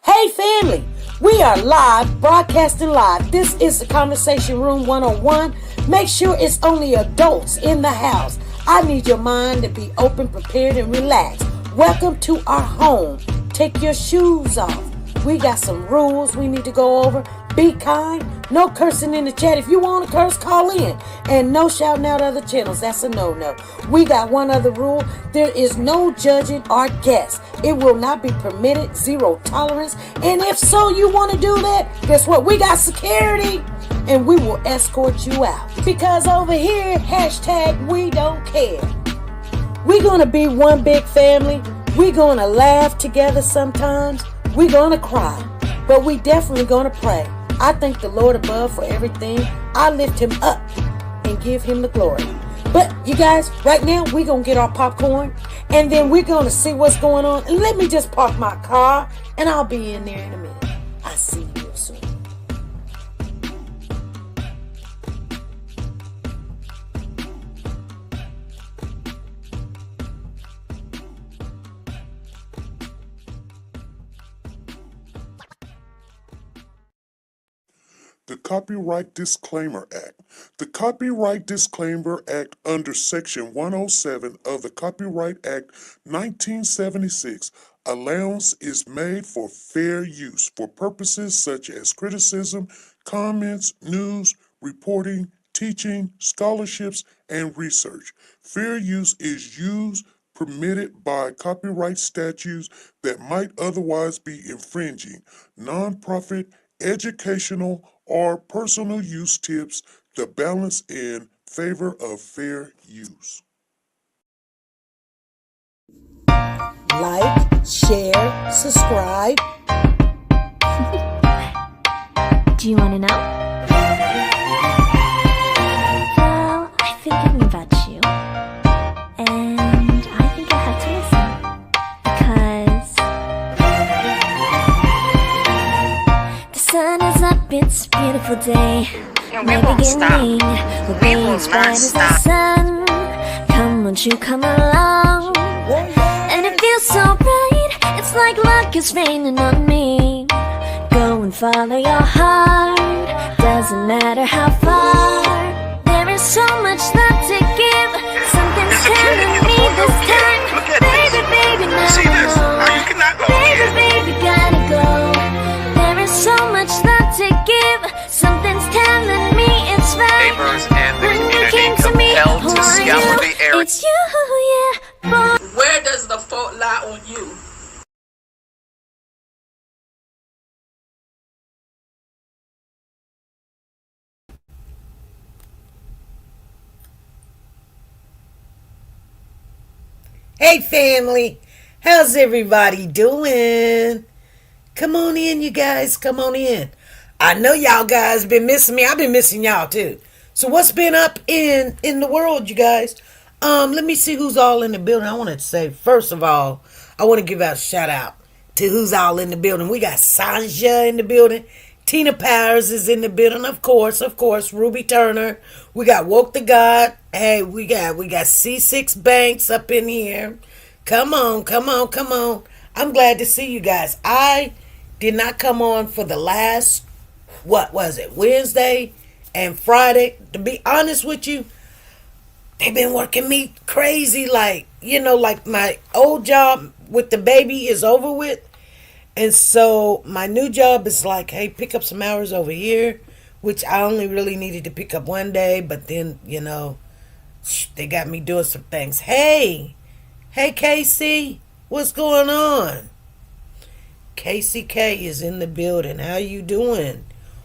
Hey family, we are live, broadcasting live. This is the Conversation Room 101. Make sure it's only adults in the house. I need your mind to be open, prepared, and relaxed. Welcome to our home. Take your shoes off. We got some rules we need to go over. Be kind. No cursing in the chat. If you want to curse, call in. And no shouting out other channels. That's a no-no. We got one other rule. There is no judging our guests. It will not be permitted. Zero tolerance. And if so, you want to do that, guess what? We got security. And we will escort you out. Because over here, hashtag we don't care. We're going to be one big family. We're going to laugh together sometimes. We're going to cry. But we definitely going to pray. I thank the Lord above for everything. I lift him up and give him the glory. But you guys, right now, we're going to get our popcorn. And then we're going to see what's going on. And let me just park my car. And I'll be in there in a minute. I'll see you real soon. The Copyright Disclaimer Act. The Copyright Disclaimer Act under Section 107 of the Copyright Act 1976, allowance is made for fair use for purposes such as criticism, comments, news, reporting, teaching, scholarships, and research. Fair use is used permitted by copyright statutes that might otherwise be infringing. Nonprofit, educational, or personal use tips the balance in favor of fair use. Like, share, subscribe. Do you want to know? Well, I've been thinking about you. And I think I have to listen. Because the sun is up, it's a beautiful day. We won't stop. We will not stop. Sun. Come, won't you come along? And it feels so right. It's like luck is raining on me. Go and follow your heart. Doesn't matter how far. There is so much love to give. Something's telling me this time. Baby, baby, now See this? I How you cannot go Baby, again? baby, gotta go. There is so much love to give. Something's telling me it's right. Neighbors and the When you community came to me, compelled to who are scour you? the area. It's you, yeah, boy. Where does the fault lie on you? Hey family, how's everybody doing? Come on in, you guys, come on in. I know y'all guys been missing me. I've been missing y'all too. So what's been up in the world, you guys? Let me see who's all in the building. I want to say, first of all, I want to give out a shout out to who's all in the building. We got Sanja in the building. Tina Powers is in the building, of course, Ruby Turner. We got Woke the God. Hey, we got C6 Banks up in here. Come on. I'm glad to see you guys. I did not come on for the last, what was it, Wednesday and Friday. To be honest with you, they've been working me crazy. Like my old job with the baby is over with. And so my new job is like, hey, pick up some hours over here, which I only really needed to pick up one day. But then, they got me doing some things. Hey, Casey, what's going on? Casey K is in the building. How you doing?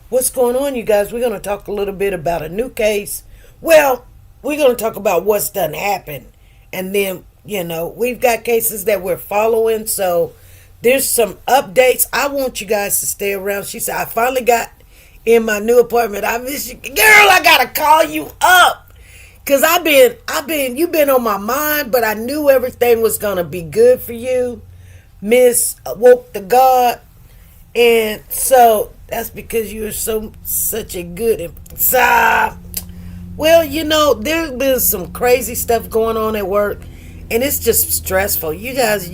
What's going on, you guys? We're going to talk a little bit about a new case. Well, we're going to talk about what's done happened. And then, we've got cases that we're following. So there's some updates. I want you guys to stay around. She said, I finally got in my new apartment. I miss you. Girl, I got to call you up. Because you've been on my mind, but I knew everything was going to be good for you. Miss Woke the God. And so that's because you're such a good. Well, there's been some crazy stuff going on at work. And it's just stressful. You guys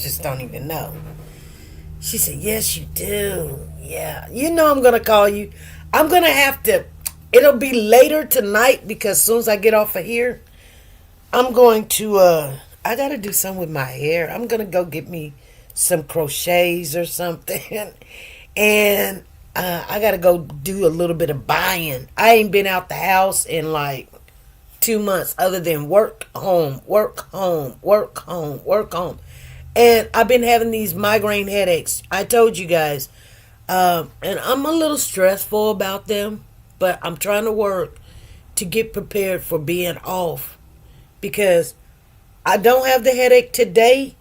just don't even know. She said, yes, you do. Yeah. You know I'm going to call you. I'm going to have to, it'll be later tonight because as soon as I get off of here, I'm going to, I got to do something with my hair. I'm going to go get me some crochets or something. And I got to go do a little bit of buying. I ain't been out the house in like 2 months other than work, home, work, home, work, home, work, home. And I've been having these migraine headaches. I told you guys. And I'm a little stressful about them. But I'm trying to work to get prepared for being off. Because I don't have the headache today.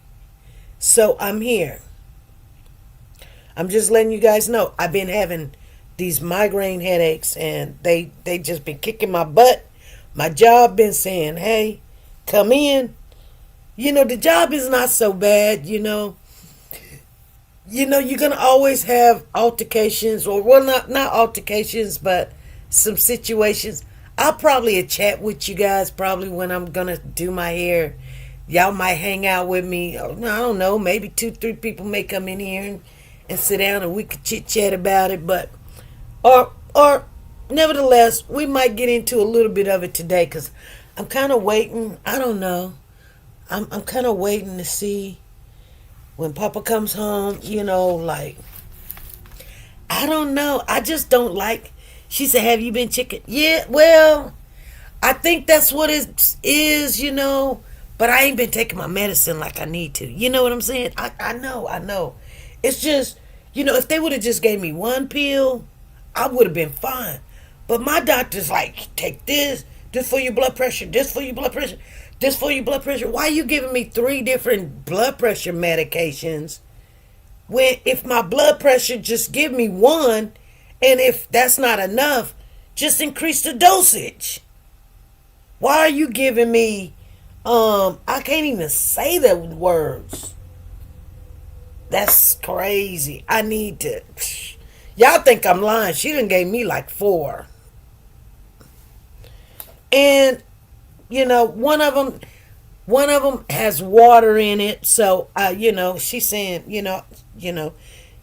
So I'm here. I'm just letting you guys know. I've been having these migraine headaches. And they just been kicking my butt. My job been saying, hey, come in. You know, the job is not so bad, you know. You know, you're going to always have altercations, or, well, not altercations, but some situations. I'll probably chat with you guys probably when I'm going to do my hair. Y'all might hang out with me. I don't know, maybe 2-3 people may come in here and sit down and we could chit-chat about it. But, or nevertheless, we might get into a little bit of it today because I'm kind of waiting. I don't know. I'm kind of waiting to see when Papa comes home, you know, like, I don't know. I just don't like, she said, have you been chicken? Yeah, well, I think that's what it is, you know, but I ain't been taking my medicine like I need to. You know what I'm saying? I know. It's just, you know, if they would have just gave me one pill, I would have been fine. But my doctor's like, take this for your blood pressure, this for your blood pressure. This for your blood pressure. Why are you giving me 3 different blood pressure medications when if my blood pressure, just give me one, and if that's not enough, just increase the dosage? Why are you giving me, I can't even say the words. That's crazy. I need to, y'all think I'm lying. She done gave me like 4. And you know, one of them has water in it. So, you know, she's saying, you know,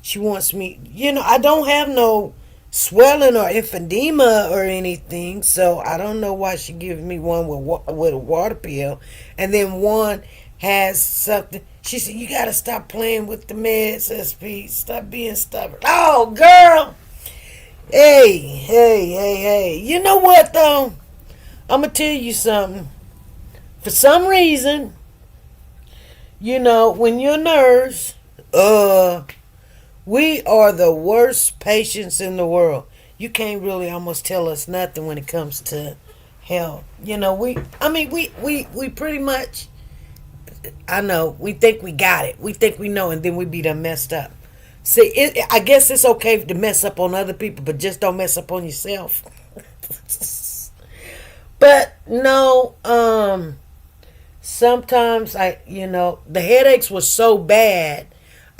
she wants me, you know, I don't have no swelling or emphysema or anything. So I don't know why she gives me one with a water pill. And then one has something. She said, you got to stop playing with the meds, SP. Stop being stubborn. Oh, girl. Hey. You know what, though? I'm going to tell you something. For some reason, you know, when you're a nurse, we are the worst patients in the world. You can't really almost tell us nothing when it comes to health. You know, we pretty much, I know, we think we got it. We think we know, and then we be done messed up. See, I guess it's okay to mess up on other people, but just don't mess up on yourself. But no, sometimes the headaches were so bad.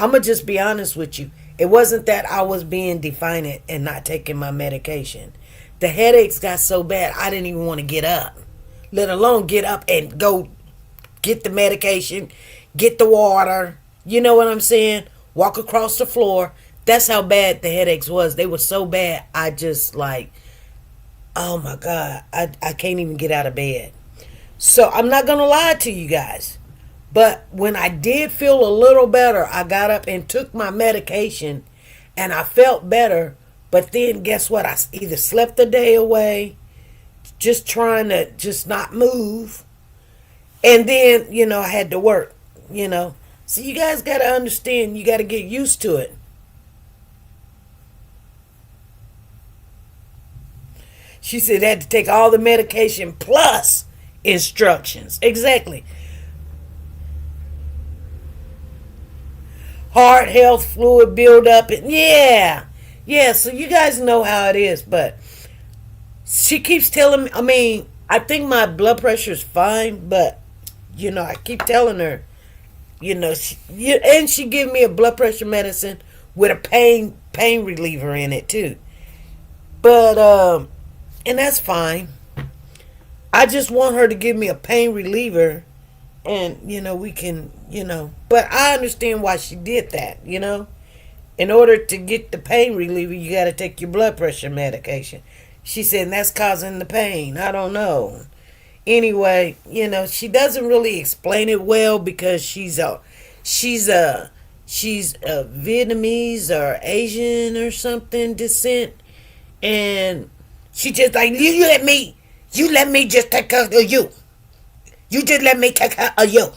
I'm going to just be honest with you. It wasn't that I was being defiant and not taking my medication. The headaches got so bad I didn't even want to get up, let alone get up and go get the medication, get the water. You know what I'm saying? Walk across the floor. That's how bad the headaches was. They were so bad. I just like, oh my God, I can't even get out of bed. So I'm not going to lie to you guys. But when I did feel a little better, I got up and took my medication and I felt better. But then guess what? I either slept the day away, just trying to just not move. And then, I had to work, So you guys got to understand, you got to get used to it. She said they had to take all the medication plus instructions. Exactly. Heart health, fluid buildup. Yeah. So you guys know how it is. But she keeps telling me, I think my blood pressure is fine. But, I keep telling her, and she gave me a blood pressure medicine with a pain reliever in it too. But, and that's fine. I just want her to give me a pain reliever and, we can, but I understand why she did that, in order to get the pain reliever, you got to take your blood pressure medication. She said that's causing the pain. I don't know. Anyway, she doesn't really explain it well because she's Vietnamese or Asian or something descent, and she just like you let me just take care of you. You just let me take care of you.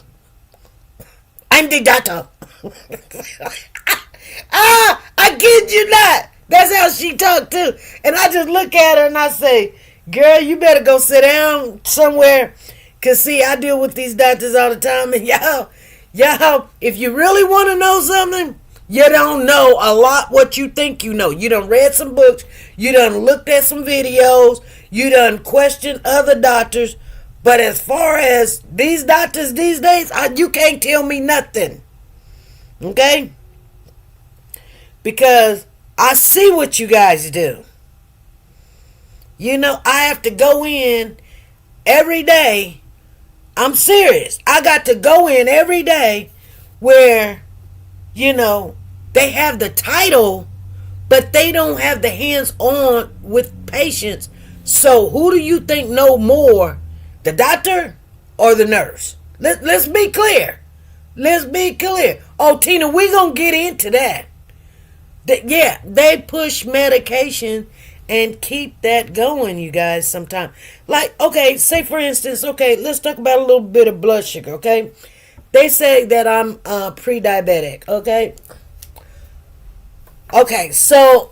I'm the doctor. I kid you not. That's how she talked too. And I just look at her and I say, girl, you better go sit down somewhere. Cause see, I deal with these doctors all the time, and y'all, if you really want to know something, you don't know a lot what you think you know. You done read some books, you done looked at some videos, you done questioned other doctors, but as far as these doctors these days, you can't tell me nothing. Okay? Because I see what you guys do. I have to go in every day. I'm serious. I got to go in every day where, they have the title, but they don't have the hands-on with patients. So who do you think know more, the doctor or the nurse? Let's be clear. Let's be clear. Oh, Tina, we're going to get into that. They push medication and keep that going, you guys, sometimes. Like, okay, say for instance, okay, let's talk about a little bit of blood sugar, okay? They say that I'm pre-diabetic, okay? Okay, so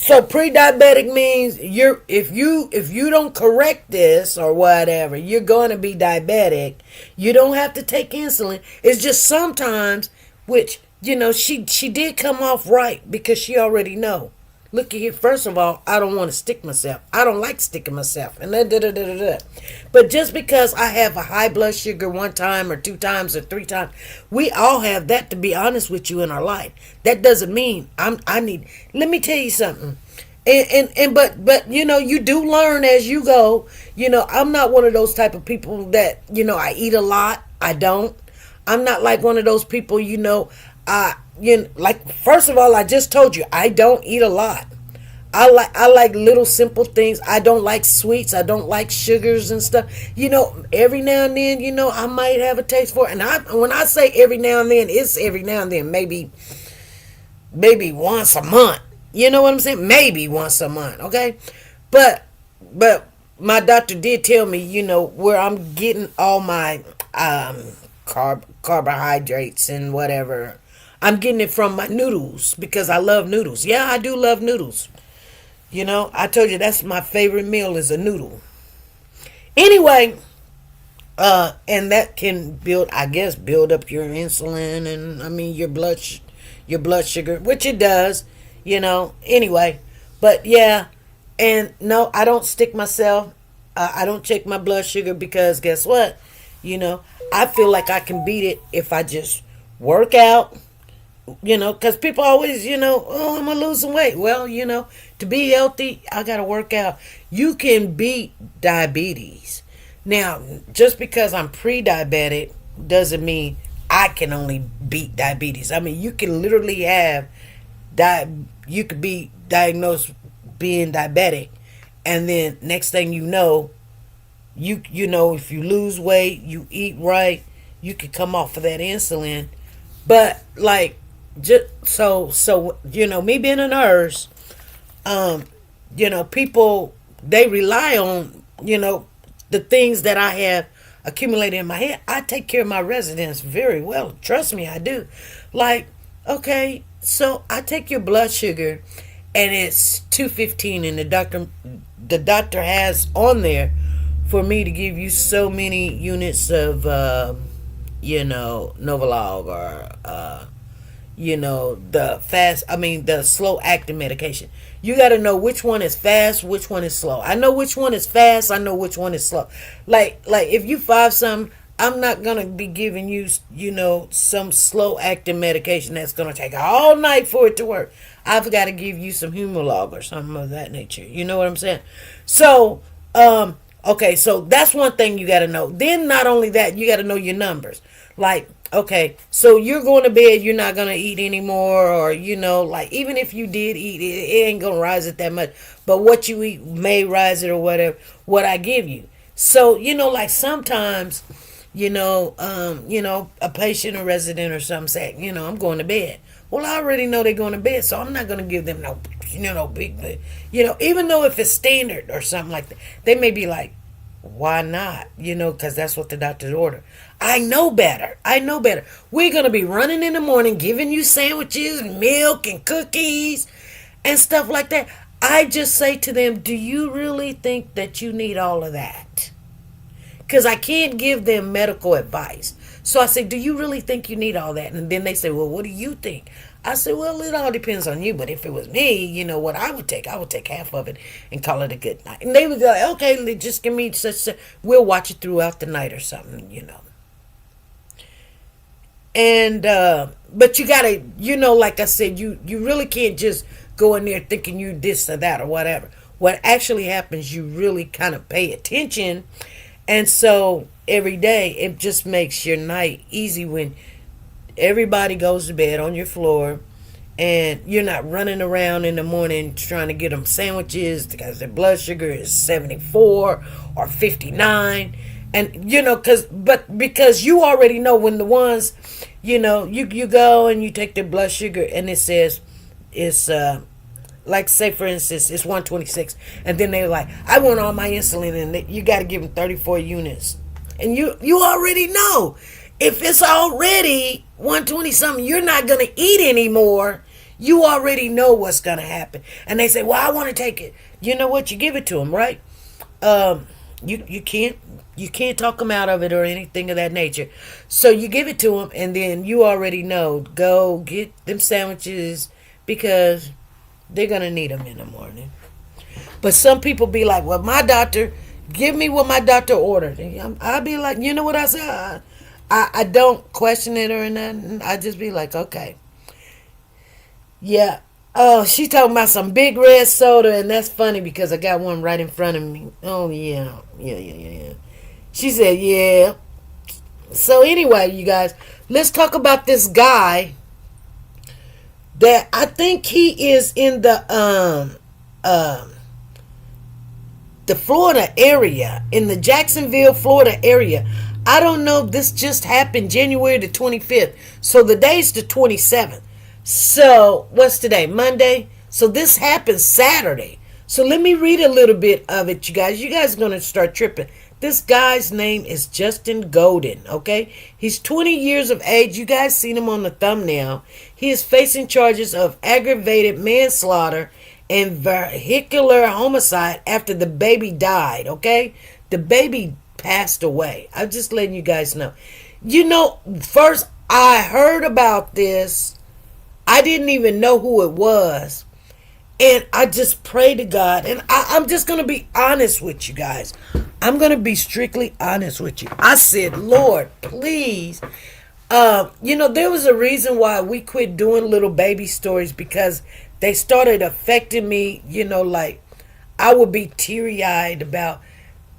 pre-diabetic means if you don't correct this or whatever, you're going to be diabetic. You don't have to take insulin. It's just sometimes, which, she did come off right because she already know. Look at here. First of all, I don't want to stick myself. I don't like sticking myself. And But just because I have a high blood sugar one time or 2 times or 3 times, we all have that, to be honest with you, in our life. That doesn't mean let me tell you something. But you do learn as you go. I'm not one of those type of people that, I eat a lot. I don't. I'm not like one of those people, like, first of all, I just told you I don't eat a lot. I like little simple things. I don't like sweets. I don't like sugars and stuff. Every now and then, I might have a taste for it. And when I say every now and then, it's every now and then, maybe once a month. You know what I'm saying? Maybe once a month, okay? But my doctor did tell me, where I'm getting all my carbohydrates and whatever. I'm getting it from my noodles because I love noodles. Yeah, I do love noodles. I told you that's my favorite meal is a noodle. Anyway, and that can build up your insulin and your blood sugar, which it does, Anyway, but yeah, and no, I don't stick myself. I don't check my blood sugar because guess what? I feel like I can beat it if I just work out. Because people always, oh, I'm going to lose some weight. Well, to be healthy, I got to work out. You can beat diabetes. Now, just because I'm pre-diabetic doesn't mean I can only beat diabetes. You can literally you could be diagnosed being diabetic. And then next thing you know, if you lose weight, you eat right, you can come off of that insulin. But like, just so me being a nurse, people, they rely on the things that I have accumulated in my head. I take care of my residents very well. Trust me, I do. Like, okay, so I take your blood sugar, and it's 215, and the doctor has on there for me to give you so many units of Novolog or the slow acting medication. You got to know which one is fast, which one is slow. I know which one is fast. I know which one is slow. Like if you 5-something, I'm not going to be giving you, some slow acting medication that's going to take all night for it to work. I've got to give you some Humalog or something of that nature. You know what I'm saying? So, okay, so that's one thing you got to know. Then not only that, you got to know your numbers. Like, okay, so you're going to bed, you're not going to eat anymore, or, like, even if you did eat, it ain't going to rise it that much. But what you eat may rise it or whatever, what I give you. So, like sometimes, a patient or resident or something say, I'm going to bed. Well, I already know they're going to bed, so I'm not going to give them no big, even though if it's standard or something like that, they may be like, why not? Because that's what the doctor's order. I know better. We're going to be running in the morning, giving you sandwiches, milk, and cookies, and stuff like that. I just say to them, do you really think that you need all of that? Because I can't give them medical advice. So I say, do you really think you need all that? And then they say, well, what do you think? I said, well, it all depends on you. But if it was me, what I would take half of it and call it a good night. And they would be like, okay, just give me such, we'll watch it throughout the night or something, And, but you gotta, like I said, you really can't just go in there thinking you this or that or whatever. What actually happens, you really kind of pay attention. And so every day, it just makes your night easy when everybody goes to bed on your floor and you're not running around in the morning trying to get them sandwiches because their blood sugar is 74 or 59. And, because you already know when the ones, you go and you take their blood sugar and it says it's, like say for instance it's 126, and then they're like, I want all my insulin, and you got to give them 34 units, and you already know if it's already 120 something, you're not going to eat anymore. You already know what's going to happen. And they say, well, I want to take it. You know what? You give it to them, right? You can't talk them out of it or anything of that nature. So you give it to them, and then you already know, go get them sandwiches because they're going to need them in the morning. But some people be like, well, my doctor, give me what my doctor ordered. I'll be like, you know what I said? I don't question it or nothing. I just be like, okay. Yeah. Oh, she talking about some big red soda, and that's funny because I got one right in front of me. Oh, yeah. Yeah. She said, yeah. So anyway, you guys, let's talk about this guy that I think he is in the Florida area, in the Jacksonville, Florida area. I don't know. This just happened January the 25th. So the day's the 27th. So what's today? Monday. So this happened Saturday. So let me read a little bit of it, you guys. You guys are going to start tripping. This guy's name is Justin Golden, okay? He's 20 years of age. You guys seen him on the thumbnail. He is facing charges of aggravated manslaughter and vehicular homicide after the baby died, okay? The baby passed away. I'm just letting you guys know. First I heard about this. I didn't even know who it was. And I just pray to God. And I'm just going to be honest with you guys. I'm going to be strictly honest with you. I said, Lord, please. There was a reason why we quit doing little baby stories, because they started affecting me, like I would be teary-eyed about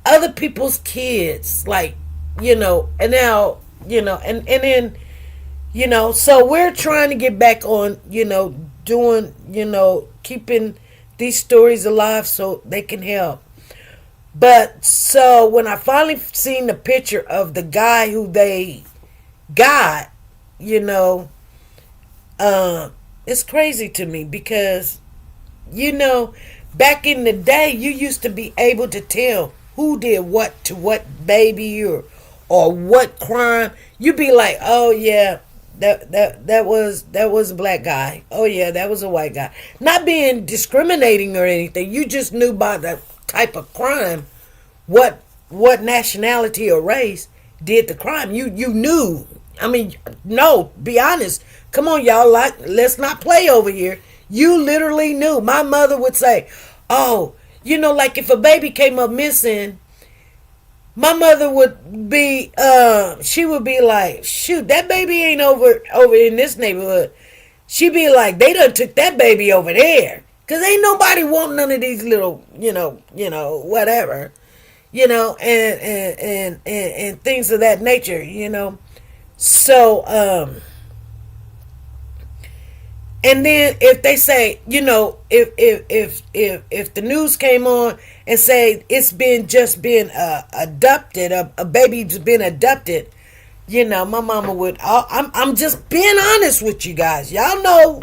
other people's kids, like, and now, and then, so we're trying to get back on, doing, keeping these stories alive so they can help. But so when I finally seen the picture of the guy who they got, it's crazy to me because, back in the day, you used to be able to tell who did what to what baby or what crime. You'd be like, oh yeah, that was a black guy. Oh yeah, that was a white guy. Not being discriminating or anything. You just knew by the type of crime what nationality or race did the crime. You knew. I mean, no, be honest. Come on, y'all. Let's not play over here. You literally knew. My mother would say, oh, like if a baby came up missing, my mother would be, she would be like, shoot, that baby ain't over in this neighborhood. She'd be like, they done took that baby over there. Because ain't nobody want none of these little, whatever, and things of that nature, So, and then if they say, if the news came on and say it's been adopted, a baby's been adopted, my mama would. I'm just being honest with you guys. Y'all know,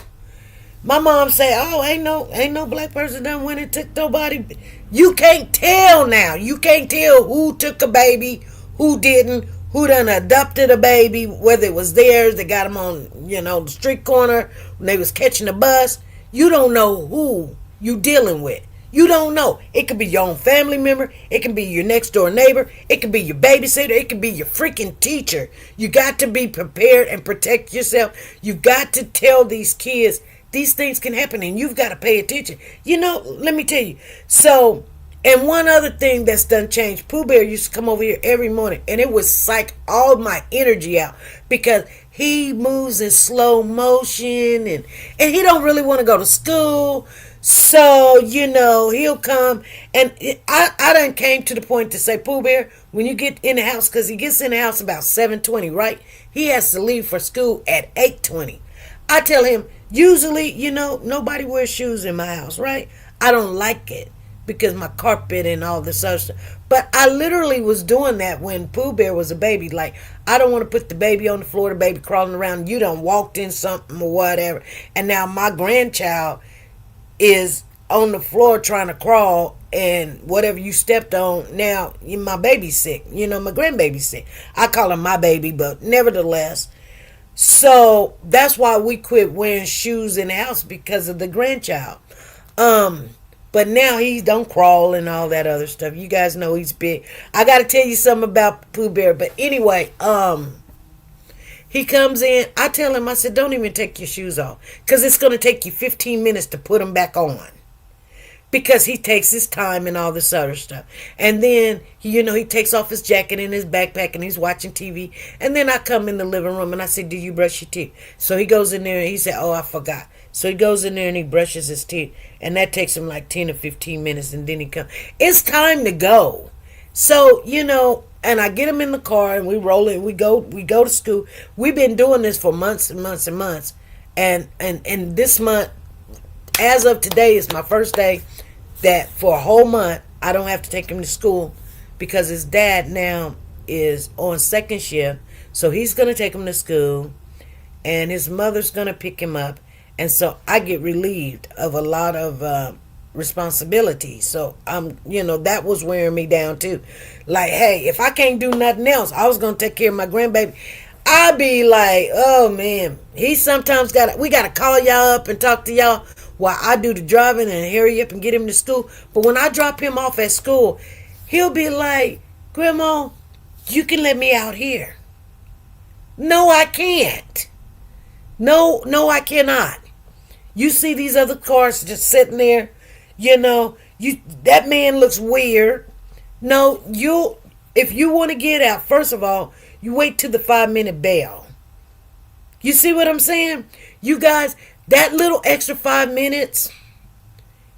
my mom say, "Oh, ain't no black person done went and took nobody." You can't tell now. You can't tell who took a baby, who didn't, who done adopted a baby, whether it was theirs, they got them on, the street corner when they was catching the bus. You don't know who you dealing with. You don't know. It could be your own family member. It can be your next door neighbor. It can be your babysitter. It can be your freaking teacher. You got to be prepared and protect yourself. You got to tell these kids these things can happen and you've got to pay attention. Let me tell you. So, and one other thing that's done changed, Pooh Bear used to come over here every morning and it would psych all my energy out because he moves in slow motion and he don't really want to go to school. So, he'll come and I done came to the point to say, Pooh Bear, when you get in the house, because he gets in the house about 7:20, right? He has to leave for school at 8:20. I tell him, usually, nobody wears shoes in my house, right? I don't like it because my carpet and all this other stuff. But I literally was doing that when Pooh Bear was a baby. Like, I don't want to put the baby on the floor, the baby crawling around. You done walked in something or whatever. And now my grandchild is on the floor trying to crawl, and whatever you stepped on, now my baby's sick. My grandbaby's sick. I call him my baby, but nevertheless. So that's why we quit wearing shoes in the house, because of the grandchild. But now he don't crawl and all that other stuff. You guys know he's big. I got to tell you something about Pooh Bear. But anyway, he comes in. I tell him, I said, don't even take your shoes off, because it's going to take you 15 minutes to put them back on. Because he takes his time and all this other stuff. And then, he takes off his jacket and his backpack and he's watching TV. And then I come in the living room and I say, do you brush your teeth? So he goes in there and he said, oh, I forgot. So he goes in there and he brushes his teeth. And that takes him like 10 or 15 minutes. And then he comes. It's time to go. So, and I get him in the car and we roll it. We go to school. We've been doing this for months and months and months. And this month, as of today, is my first day that for a whole month I don't have to take him to school, because his dad now is on second shift. So he's going to take him to school and his mother's going to pick him up. And so I get relieved of a lot of responsibility. So that was wearing me down too. Like, hey, if I can't do nothing else, I was going to take care of my grandbaby. I'd be like, oh man, we got to call y'all up and talk to y'all while I do the driving and hurry up and get him to school. But when I drop him off at school, he'll be like, Grandma, you can let me out here. No, I can't. No, I cannot. You see these other cars just sitting there, that man looks weird. No, if you want to get out, first of all, you wait till the 5-minute bell. You see what I'm saying? You guys, that little extra 5 minutes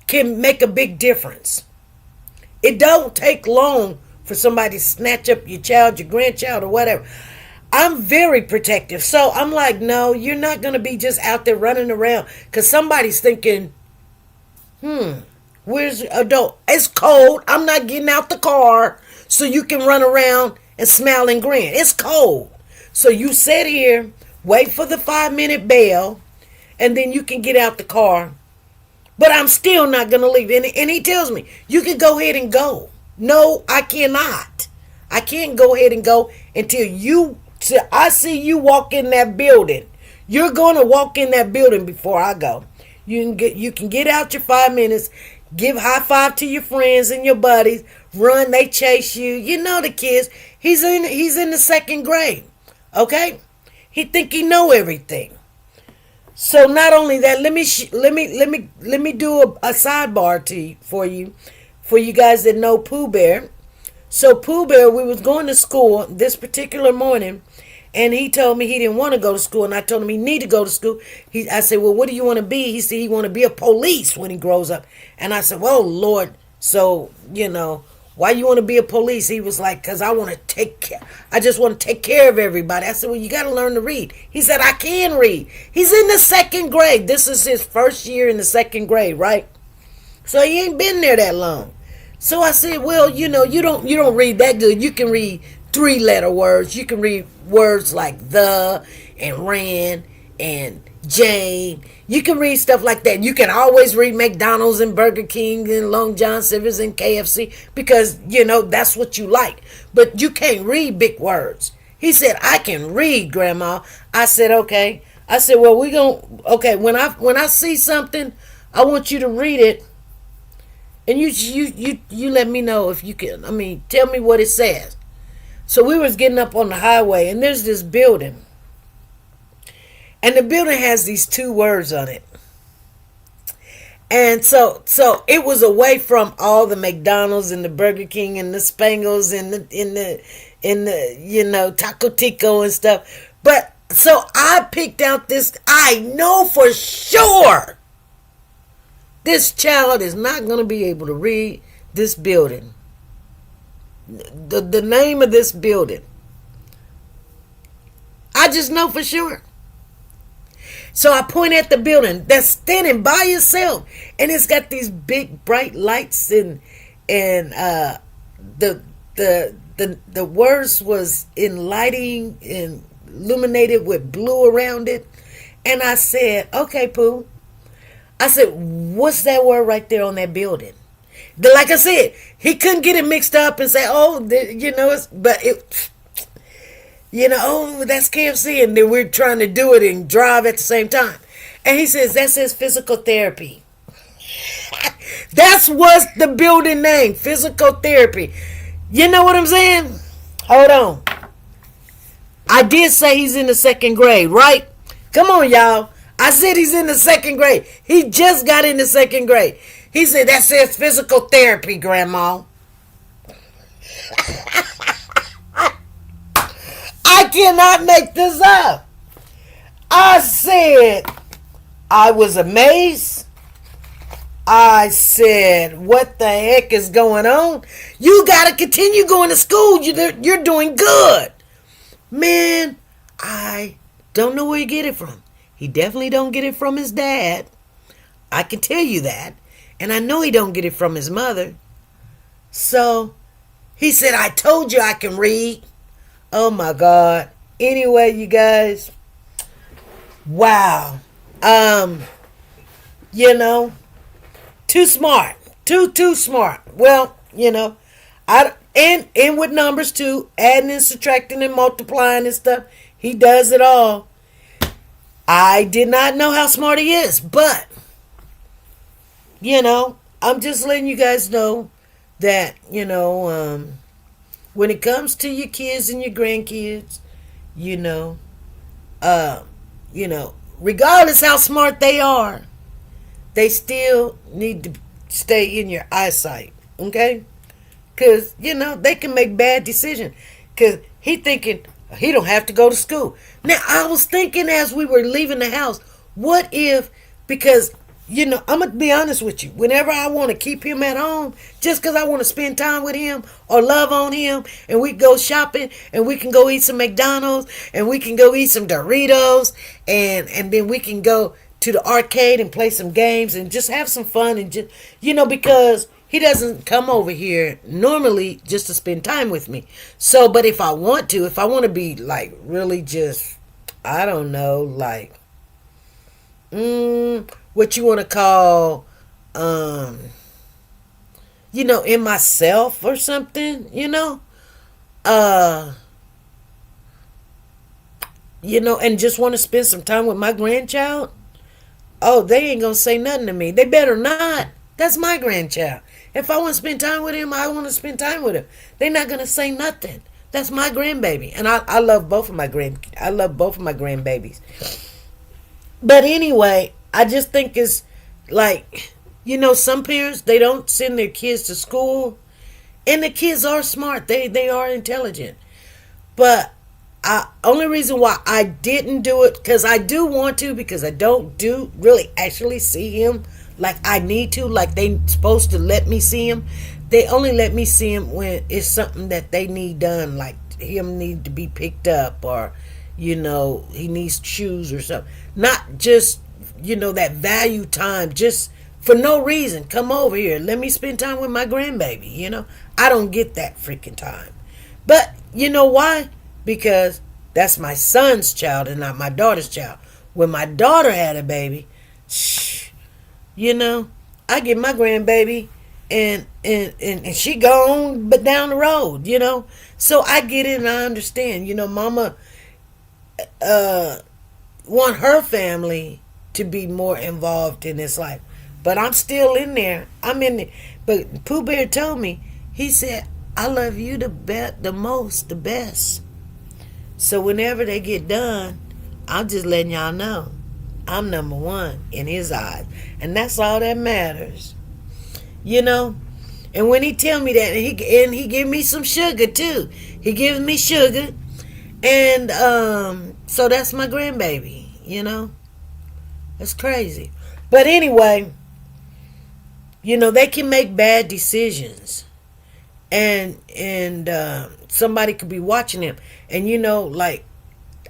can make a big difference. It don't take long for somebody to snatch up your child, your grandchild, or whatever. I'm very protective. So I'm like, no, you're not going to be just out there running around, because somebody's thinking, where's the adult? It's cold. I'm not getting out the car so you can run around and smile and grin. It's cold. So you sit here, wait for the 5-minute bell, and then you can get out the car. But I'm still not going to leave. And he tells me, you can go ahead and go. No, I cannot. I can't go ahead and go until I see you walk in that building. You're going to walk in that building before I go. You can get out your 5 minutes, give high five to your friends and your buddies, run, they chase you. You know the kids. He's in the second grade. Okay? He think he know everything. So not only that, let me do a sidebar for you guys that know Pooh Bear. So Pooh Bear, we was going to school this particular morning, and he told me he didn't want to go to school, and I told him he need to go to school. I said, well, what do you want to be? He said he want to be a police when he grows up. And I said, well, Lord, so, why you want to be a police? He was like, because I just want to take care of everybody. I said, well, you got to learn to read. He said, I can read. He's in the 2nd grade. This is his first year in the 2nd grade, right? So he ain't been there that long. So I said, well, you don't read that good. You can read 3-letter words. You can read words like the and ran and Jane. You can read stuff like that. You can always read McDonald's and Burger King and Long John Silver's and KFC because, that's what you like. But you can't read big words. He said, I can read, Grandma. I said, okay. I said, well, when I see something, I want you to read it. And you let me know if you can. Tell me what it says. So we was getting up on the highway, and there's this building. And the building has these 2 words on it. And so it was away from all the McDonald's and the Burger King and the Spangles and the Taco Tico and stuff. But so I picked out this. I know for sure this child is not going to be able to read this building. The name of this building. I just know for sure. So I point at the building that's standing by itself, and it's got these big bright lights, and the words was in lighting and illuminated with blue around it. And I said, okay, Pooh. I said, what's that word right there on that building? Like I said, he couldn't get it mixed up and say, oh, that's KFC, and then we're trying to do it and drive at the same time. And he says, that says physical therapy. That's what's the building name, physical therapy. You know what I'm saying? Hold on. I did say he's in the 2nd grade, right? Come on, y'all. I said he's in the 2nd grade. He just got in the 2nd grade. He said, that says physical therapy, Grandma. I cannot make this up. I said, I was amazed. I said, what the heck is going on? You got to continue going to school. You're doing good. Man, I don't know where you get it from. He definitely don't get it from his dad. I can tell you that. And I know he don't get it from his mother. So he said, I told you I can read. Oh my God. Anyway, you guys. Wow. Too smart. Too smart. Well, and with numbers too, adding and subtracting and multiplying and stuff. He does it all. I did not know how smart he is, but I'm just letting you guys know that, when it comes to your kids and your grandkids, regardless how smart they are, they still need to stay in your eyesight, okay? Because, they can make bad decisions. Because he thinking he don't have to go to school. Now, I was thinking as we were leaving the house, what if, because, I'm going to be honest with you. Whenever I want to keep him at home, just because I want to spend time with him or love on him, and we go shopping, and we can go eat some McDonald's, and we can go eat some Doritos, and then we can go to the arcade and play some games and just have some fun, and just, because he doesn't come over here normally just to spend time with me. So, but if I want to be like really just, I don't know, like, what you want to call, in myself or something, and just want to spend some time with my grandchild. Oh, they ain't gonna say nothing to me. They better not. That's my grandchild. If I want to spend time with him, I want to spend time with him. They're not gonna say nothing. That's my grandbaby, and I love both of my grandbabies. But anyway, I just think it's like, some parents, they don't send their kids to school, and the kids are smart. They are intelligent, but Only reason why I didn't do it, because I do want to, because I don't do really actually see him like I need to, like they supposed to let me see him. They only let me see him when it's something that they need done, like him need to be picked up, or he needs shoes or something. Not just that value time, just for no reason. Come over here, let me spend time with my grandbaby. I don't get that freaking time. But you know why? Because that's my son's child and not my daughter's child. When my daughter had a baby, I get my grandbaby and she gone but down the road, So I get it and I understand. Mama want her family to be more involved in this life. But I'm still in there. I'm in there. But Pooh Bear told me, he said, I love you the most, the best. So whenever they get done, I'm just letting y'all know I'm number one in his eyes. And that's all that matters. And when he tell me that, and he give me some sugar too. He gives me sugar. And so that's my grandbaby, That's crazy. But anyway, they can make bad decisions. And somebody could be watching him. And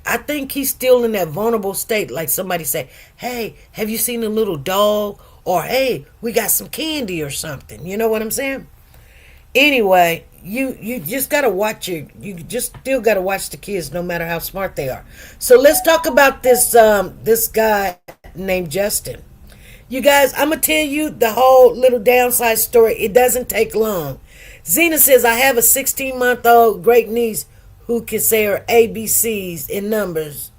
I think he's still in that vulnerable state. Like somebody say, hey, have you seen a little dog? Or, hey, we got some candy or something. You know what I'm saying? Anyway, you just got to watch you just still got to watch the kids no matter how smart they are. So let's talk about this guy named Justin. You guys, I'm going to tell you the whole little downside story. It doesn't take long. Zena says, I have a 16-month-old great niece who can say her ABCs in numbers.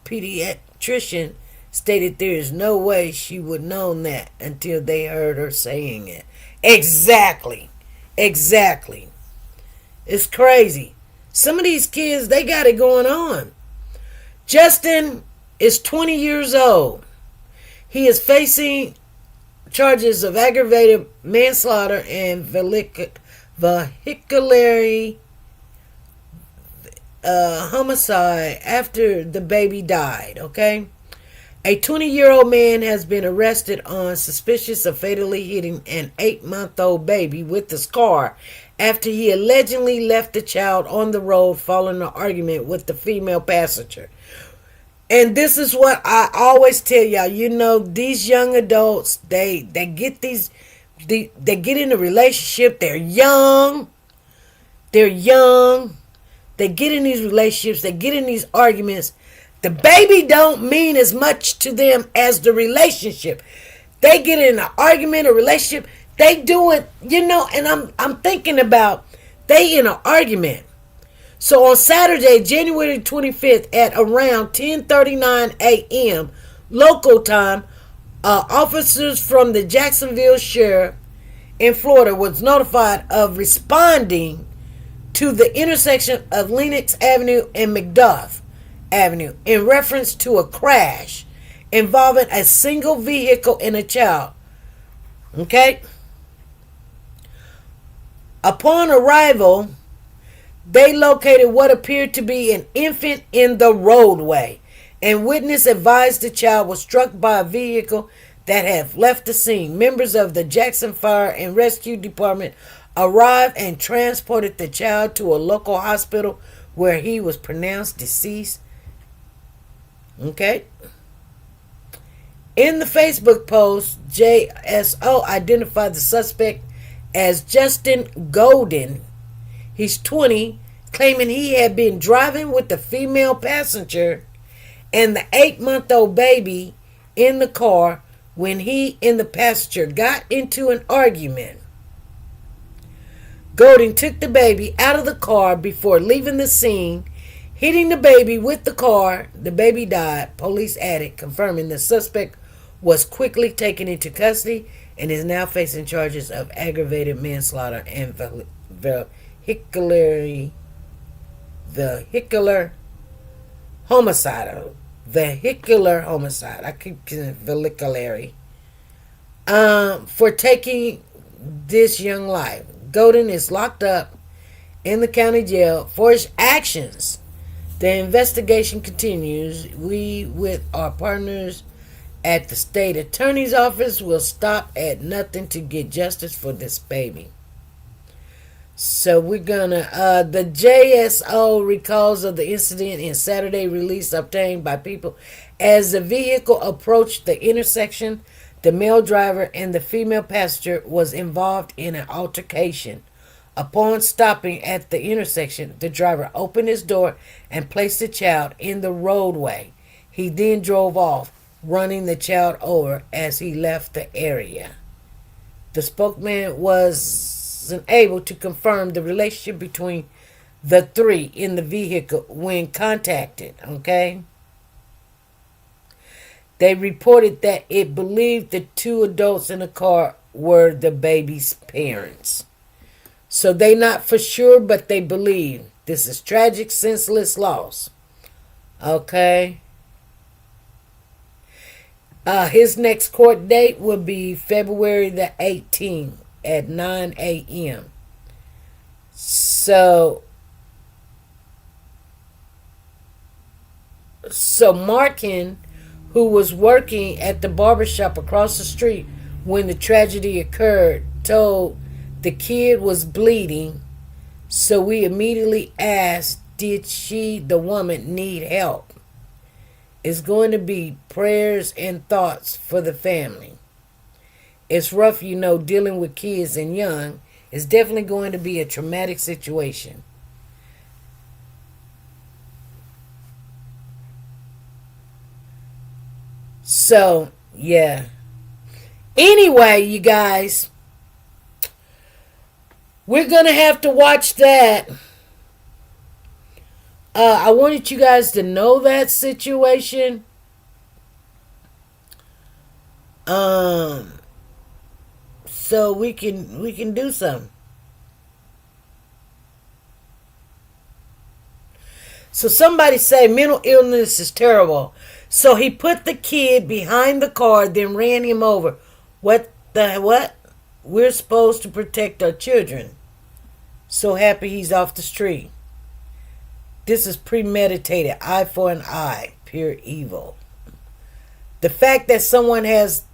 Pediatrician stated there is no way she would have known that until they heard her saying it. Exactly. It's crazy. Some of these kids, they got it going on. Justin is 20 years old. He is facing charges of aggravated manslaughter and vehicular homicide after the baby died, okay? A 20-year-old man has been arrested on suspicion of fatally hitting an 8-month-old baby with his car after he allegedly left the child on the road following an argument with the female passenger. And this is what I always tell y'all. These young adults, they get they get in a relationship. They're young. They get in these relationships. They get in these arguments. The baby don't mean as much to them as the relationship. They get in an argument, a relationship. They do it, and I'm thinking about they in an argument. So on Saturday, January 25th at around 10:39 a.m. local time, officers from the Jacksonville Sheriff in Florida was notified of responding to the intersection of Lenox Avenue and McDuff Avenue in reference to a crash involving a single vehicle and a child. Okay? Upon arrival, they located what appeared to be an infant in the roadway, and witness advised the child was struck by a vehicle that had left the scene. Members of the Jackson Fire and Rescue Department arrived and transported the child to a local hospital where he was pronounced deceased. Okay? In the Facebook post, JSO identified the suspect as Justin Golden. He's 20, claiming he had been driving with the female passenger and the 8-month-old baby in the car when he and the passenger got into an argument. Golden took the baby out of the car before leaving the scene, hitting the baby with the car. The baby died, police added, confirming the suspect was quickly taken into custody and is now facing charges of aggravated manslaughter and vehicular homicide. Vehicular homicide. I keep saying vehicular. For taking this young life. Golden is locked up in the county jail for his actions The investigation continues. We, with our partners at the state attorney's office, will stop at nothing to get justice for this baby. So we're gonna, the JSO recalls of the incident in Saturday release obtained by people. As the vehicle approached the intersection, the male driver and the female passenger was involved in an altercation. Upon stopping at the intersection, the driver opened his door and placed the child in the roadway. He then drove off, running the child over as he left the area. The spokesman wasn't able to confirm the relationship between the three in the vehicle when contacted, okay? They reported that it believed the two adults in the car were the baby's parents. So they not for sure, but they believe this is tragic, senseless loss. Okay? His next court date will be February the 18th at 9 a.m. So Markin, who was working at the barbershop across the street when the tragedy occurred, told the kid was bleeding, so we immediately asked, did the woman, need help? It's going to be prayers and thoughts for the family. It's rough, dealing with kids and young. It's definitely going to be a traumatic situation. So, yeah. Anyway, you guys, we're going to have to watch that. I wanted you guys to know that situation. So we can do something. So somebody say mental illness is terrible. So he put the kid behind the car, then ran him over. What? We're supposed to protect our children. So happy he's off the street. This is premeditated, eye for an eye, pure evil. The fact that someone has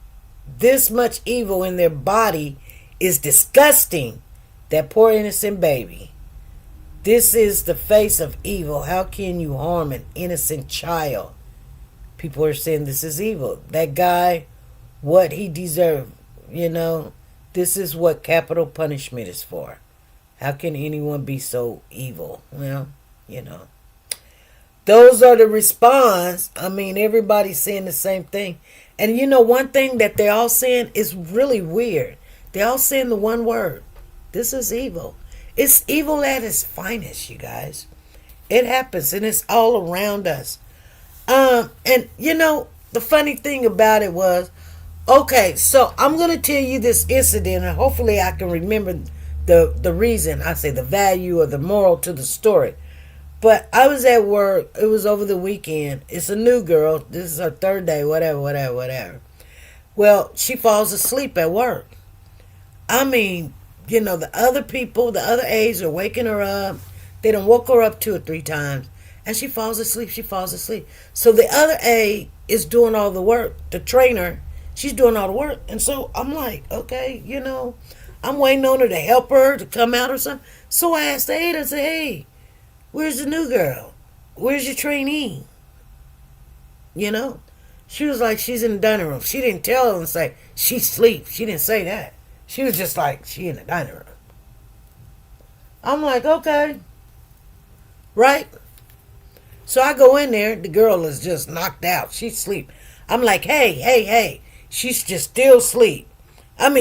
this much evil in their body is disgusting. That poor innocent baby. This is the face of evil. How can you harm an innocent child? People are saying this is evil. That guy, what he deserved, this is what capital punishment is for. How can anyone be so evil? Well, those are the response. Everybody's saying the same thing. And one thing that they're all saying is really weird. They're all saying the one word. This is evil. It's evil at its finest, you guys. It happens, and it's all around us. And the funny thing about it was, okay, so I'm going to tell you this incident, and hopefully I can remember the reason. I say the value or the moral to the story. But I was at work. It was over the weekend. It's a new girl. This is her third day, whatever. Well, she falls asleep at work. The other people, the other aides are waking her up. They done woke her up 2 or 3 times. And she falls asleep. So the other aide is doing all the work. The trainer, she's doing all the work. And so I'm like, okay, I'm waiting on her to help her to come out or something. So I asked the aide, I said, hey, where's the new girl? Where's your trainee? She was like, she's in the dining room. She didn't tell her and say, she sleeps. She didn't say that. She was just like, she in the dining room. I'm like, okay. Right? So I go in there. The girl is just knocked out. She's asleep. I'm like, hey. She's just still asleep.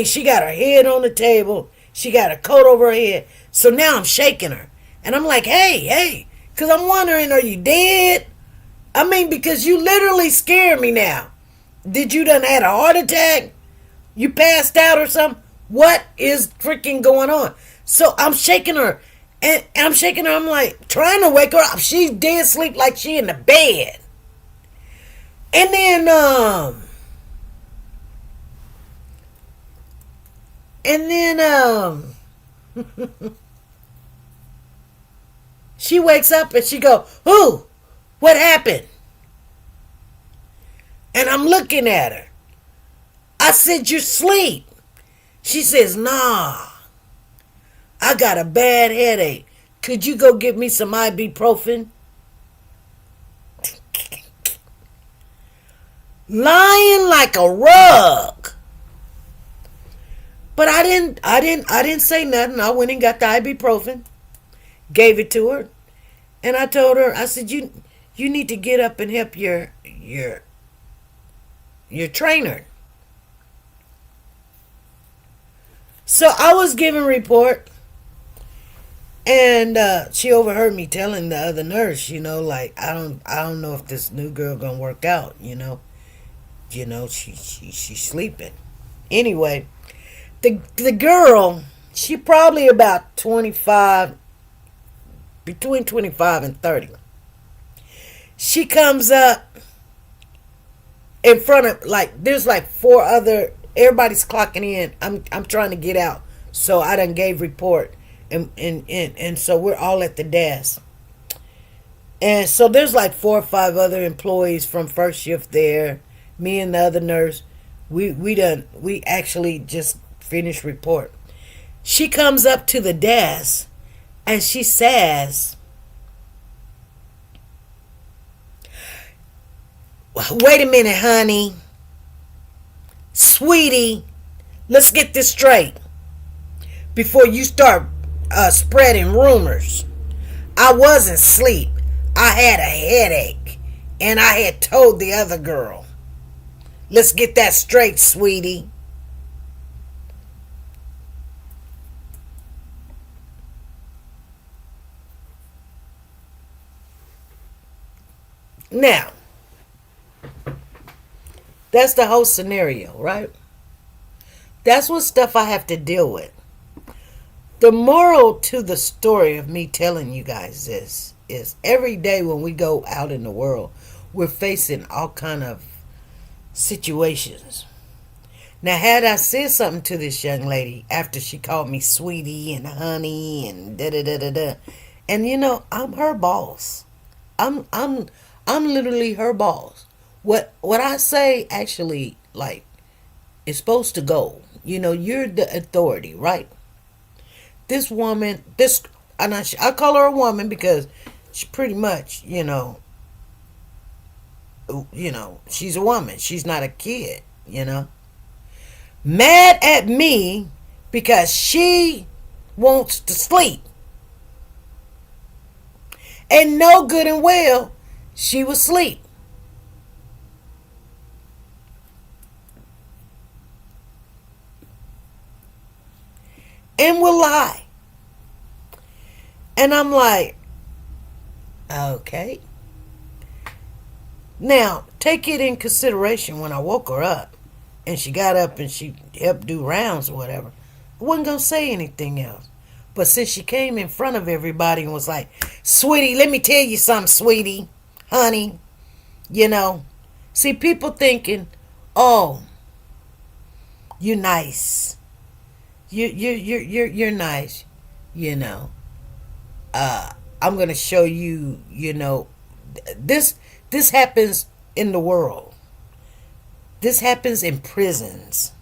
She got her head on the table. She got a coat over her head. So now I'm shaking her. And I'm like, hey. Because I'm wondering, are you dead? Because you literally scared me now. Did you done had a heart attack? You passed out or something? What is freaking going on? So I'm shaking her. And I'm shaking her. I'm like, trying to wake her up. She's dead asleep like she in the bed. And then, she wakes up and she go, who? What happened? And I'm looking at her. I said, you sleep. She says, nah, I got a bad headache. Could you go get me some ibuprofen? Lying like a rug. But I didn't say nothing. I went and got the ibuprofen, gave it to her, and I told her, I said, you need to get up and help your trainer. So I was giving a report, and she overheard me telling the other nurse, like, I don't know if this new girl gonna work out, she's sleeping. Anyway, the girl, she probably about 25, between 25 and 30. She comes up in front of, there's four other, everybody's clocking in. I'm trying to get out, so I done gave report, and so we're all at the desk. And so there's 4 or 5 other employees from first shift there. Me and the other nurse, we actually just finished report. She comes up to the desk and she says, wait a minute, honey. Sweetie, let's get this straight before you start spreading rumors. I wasn't asleep. I had a headache, and I had told the other girl. Let's get that straight, sweetie. Now, that's the whole scenario, right? That's what stuff I have to deal with. The moral to the story of me telling you guys this is every day when we go out in the world, we're facing all kind of situations. Now, had I said something to this young lady after she called me sweetie and honey and da-da-da-da-da, and I'm her boss. I'm literally her boss. What I say actually, is supposed to go. You're the authority, right? This woman, and I call her a woman because she pretty much, she's a woman. She's not a kid, Mad at me because she wants to sleep. And no good and well, she was asleep. And will lie. And I'm like, okay. Now, take it in consideration when I woke her up and she got up and she helped do rounds or whatever. I wasn't going to say anything else. But since she came in front of everybody and was like, sweetie, let me tell you something, sweetie, honey, See, people thinking, oh, you're nice. You're nice, I'm gonna show you, this happens in the world. This happens in prisons.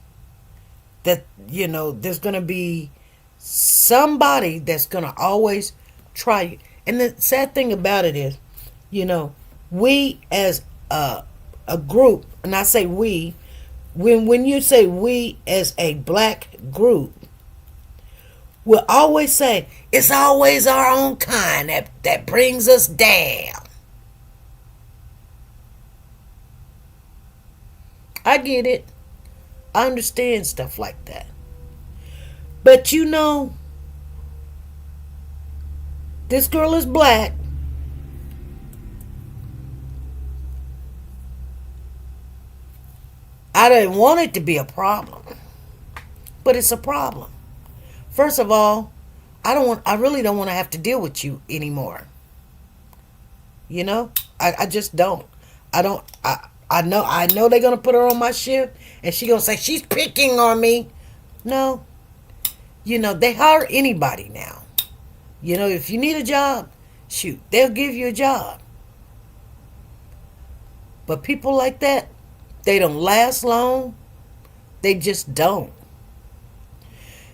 That there's gonna be somebody that's gonna always try you. And the sad thing about it is, we as a group, and I say we, when you say we as a black group, we'll always say, it's always our own kind that brings us down. I get it. I understand stuff like that. But this girl is black. I didn't want it to be a problem. But it's a problem. First of all, I really don't want to have to deal with you anymore. I just don't. I know they're going to put her on my shift and she's going to say she's picking on me. No. They hire anybody now. If you need a job, shoot, they'll give you a job. But people like that, they don't last long. They just don't.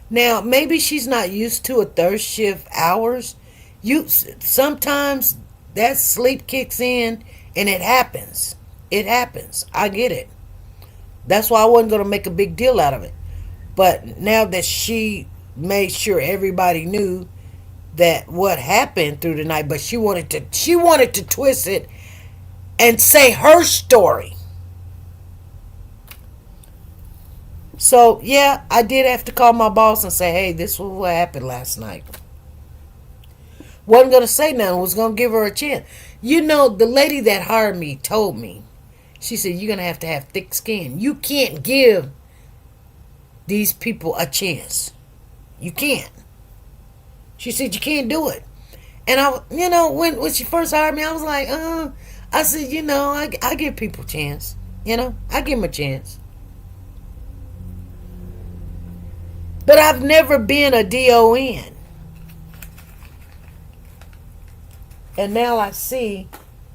Now, maybe she's not used to a third shift hours. Sometimes that sleep kicks in and it happens. It happens. I get it. That's why I wasn't going to make a big deal out of it. But now that she made sure everybody knew that what happened through the night, but she wanted to twist it and say her story. So, yeah, I did have to call my boss and say, hey, this was what happened last night. Wasn't going to say nothing. Was going to give her a chance. You know, the lady that hired me told me, she said, you're going to have thick skin. You can't give these people a chance. You can't. She said, you can't do it. And when she first hired me, I was like, I said, I give people a chance. I give them a chance. But I've never been a DON. And now I see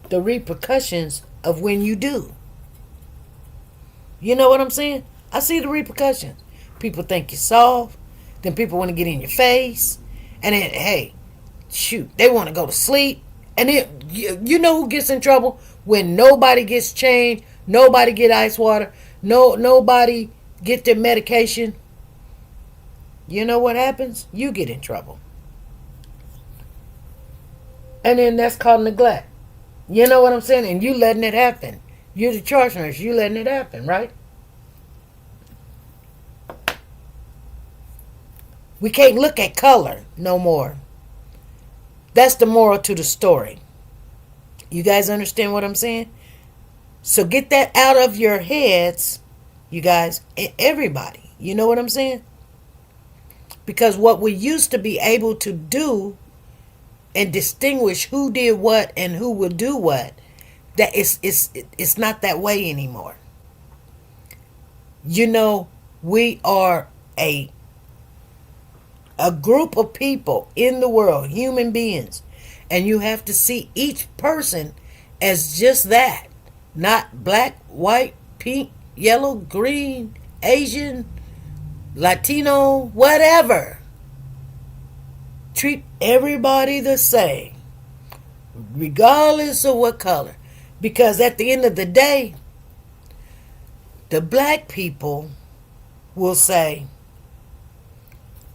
the repercussions of when you do. You know what I'm saying? I see the repercussions. People think you're soft. Then people want to get in your face. And then, hey, shoot, they want to go to sleep. And then, you know who gets in trouble? When nobody gets changed, nobody get ice water, nobody get their medication. You know what happens? You get in trouble. And then that's called neglect. You know what I'm saying? And you letting it happen. You're the charge nurse. You letting it happen, right? We can't look at color no more. That's the moral to the story. You guys understand what I'm saying? So get that out of your heads, you guys, everybody. You know what I'm saying? Because what we used to be able to do and distinguish who did what and who will do what, that it's not that way anymore. We are a group of people in the world, human beings, and you have to see each person as just that. Not black, white, pink, yellow, green, Asian, Latino, whatever. Treat everybody the same, regardless of what color. Because at the end of the day, the black people will say,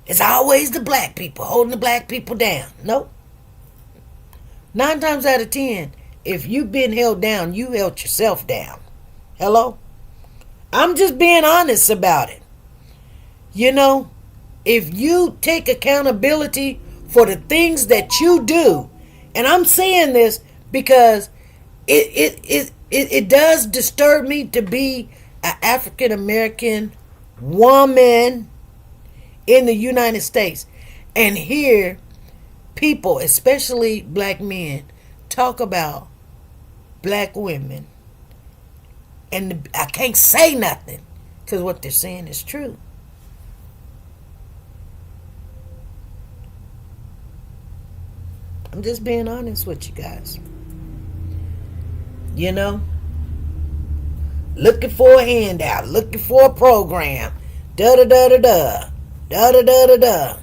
it's always the black people holding the black people down. Nope. 9 times out of 10, if you've been held down, you held yourself down. Hello? I'm just being honest about it. If you take accountability for the things that you do, and I'm saying this because it does disturb me to be an African American woman in the United States and hear people, especially black men, talk about black women, and I can't say nothing because what they're saying is true. I'm just being honest with you guys. Looking for a handout, looking for a program, da da da da da. Da da da da da.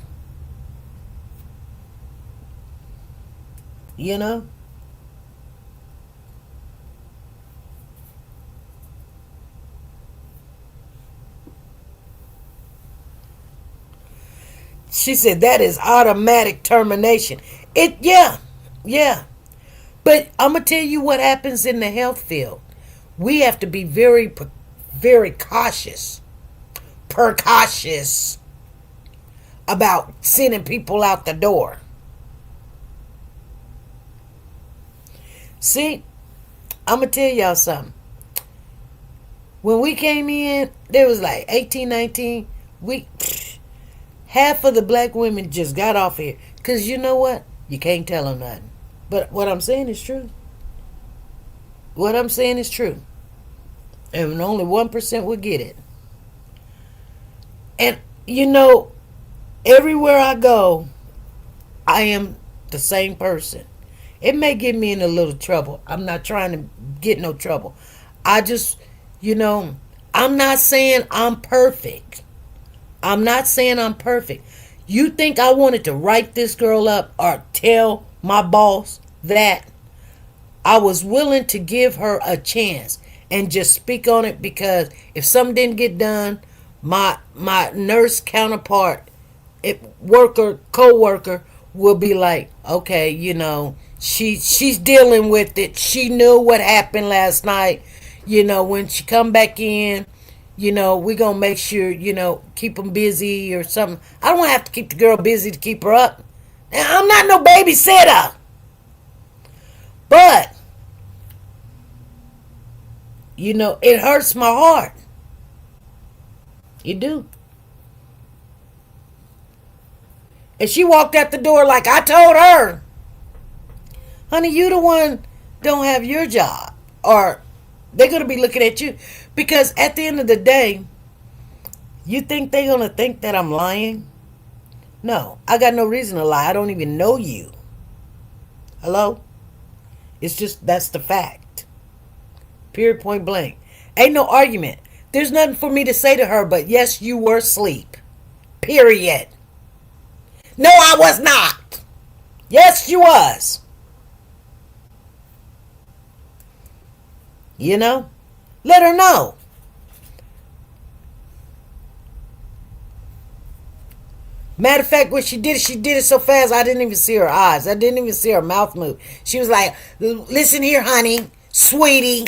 She said that is automatic termination. Yeah. But I'm going to tell you what happens in the health field. We have to be very, very cautious. Precautious about sending people out the door. See, I'm going to tell y'all something. When we came in, there was like 18, 19. Half of the black women just got off here. Because you know what? You can't tell them nothing. But what I'm saying is true. What I'm saying is true. And only 1% would get it. And, everywhere I go, I am the same person. It may get me in a little trouble. I'm not trying to get no trouble. I just, you know, I'm not saying I'm perfect. I'm not saying I'm perfect. You think I wanted to write this girl up or tell my boss that? I was willing to give her a chance and just speak on it, because if something didn't get done, my nurse counterpart, co-worker will be like, okay, you know, she's dealing with it. She knew what happened last night. You know, when she come back in, you know, we gonna make sure, you know, keep them busy or something. I don't want to have to keep the girl busy to keep her up. Now, I'm not no babysitter. But, you know, it hurts my heart. You do. And she walked out the door like I told her. Honey, you the one don't have your job. Or they're going to be looking at you. Because at the end of the day, you think they're going to think that I'm lying? No, I got no reason to lie. I don't even know you. Hello? It's just, that's the fact. Period, point blank. Ain't no argument. There's nothing for me to say to her but, yes, you were asleep. Period. No, I was not. Yes, you was. You know? Let her know. Matter of fact, when she did it so fast, I didn't even see her eyes. I didn't even see her mouth move. She was like, listen here, honey, sweetie.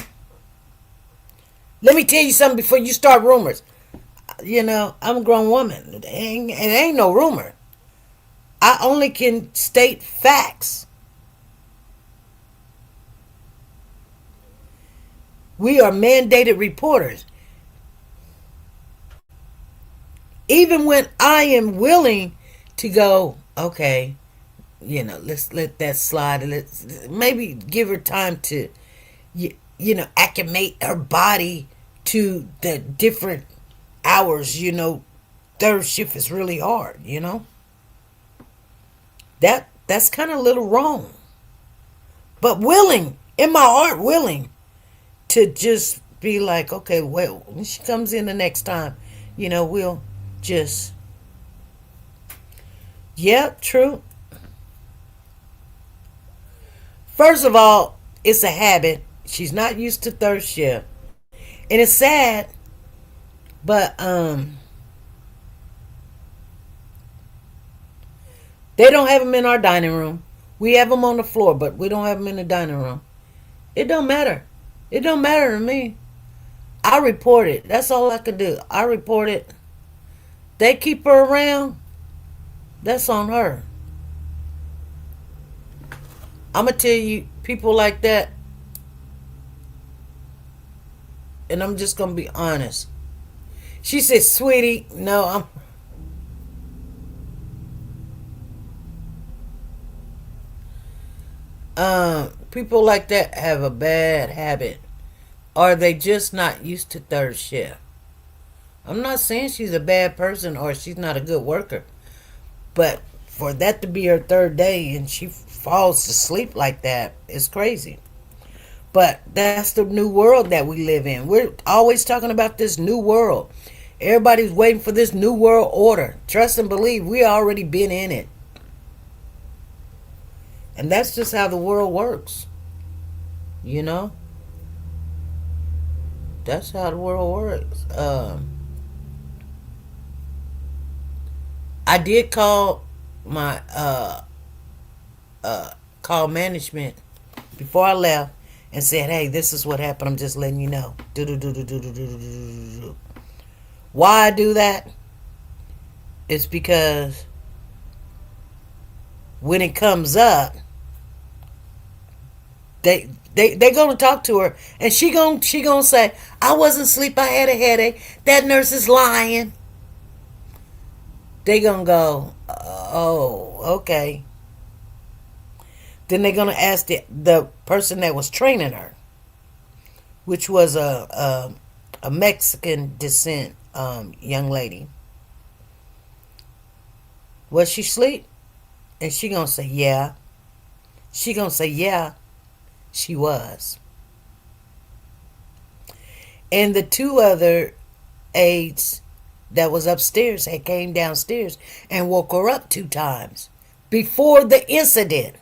Let me tell you something before you start rumors. You know, I'm a grown woman. It ain't no rumor. I only can state facts. We are mandated reporters. Even when I am willing to go, okay, you know, let's let that slide. Let's maybe give her time to, you know, acclimate her body to the different hours. You know, third shift is really hard, you know. That's kind of a little wrong. But willing, in my heart, willing to just be like, okay, well, when she comes in the next time, you know, we'll just, yeah, true. First of all, it's a habit. She's not used to third shift. And it's sad, but they don't have them in our dining room. We have them on the floor, but we don't have them in the dining room. It don't matter. It don't matter to me. I report it. That's all I can do. I report it. They keep her around. That's on her. I'm going to tell you, people like that, and I'm just going to be honest. She said, sweetie, no, people like that have a bad habit. Or they just not used to third shift. I'm not saying she's a bad person or she's not a good worker. But for that to be her third day and she falls asleep like that is crazy. But that's the new world that we live in. We're always talking about this new world. Everybody's waiting for this new world order. Trust and believe, we already been in it. And that's just how the world works. You know? That's how the world works. I did call my call management before I left and said, hey, this is what happened. I'm just letting you know. Why I do that? It's because when it comes up, they gonna talk to her, and she gonna say, I wasn't asleep, I had a headache. That nurse is lying. They gonna go, oh, okay. Then they're gonna ask the person that was training her, which was a Mexican descent young lady. Was she asleep? And she gonna say, yeah. She gonna say, yeah, she was. And the two other aides that was upstairs had came downstairs and woke her up 2 times before the incident.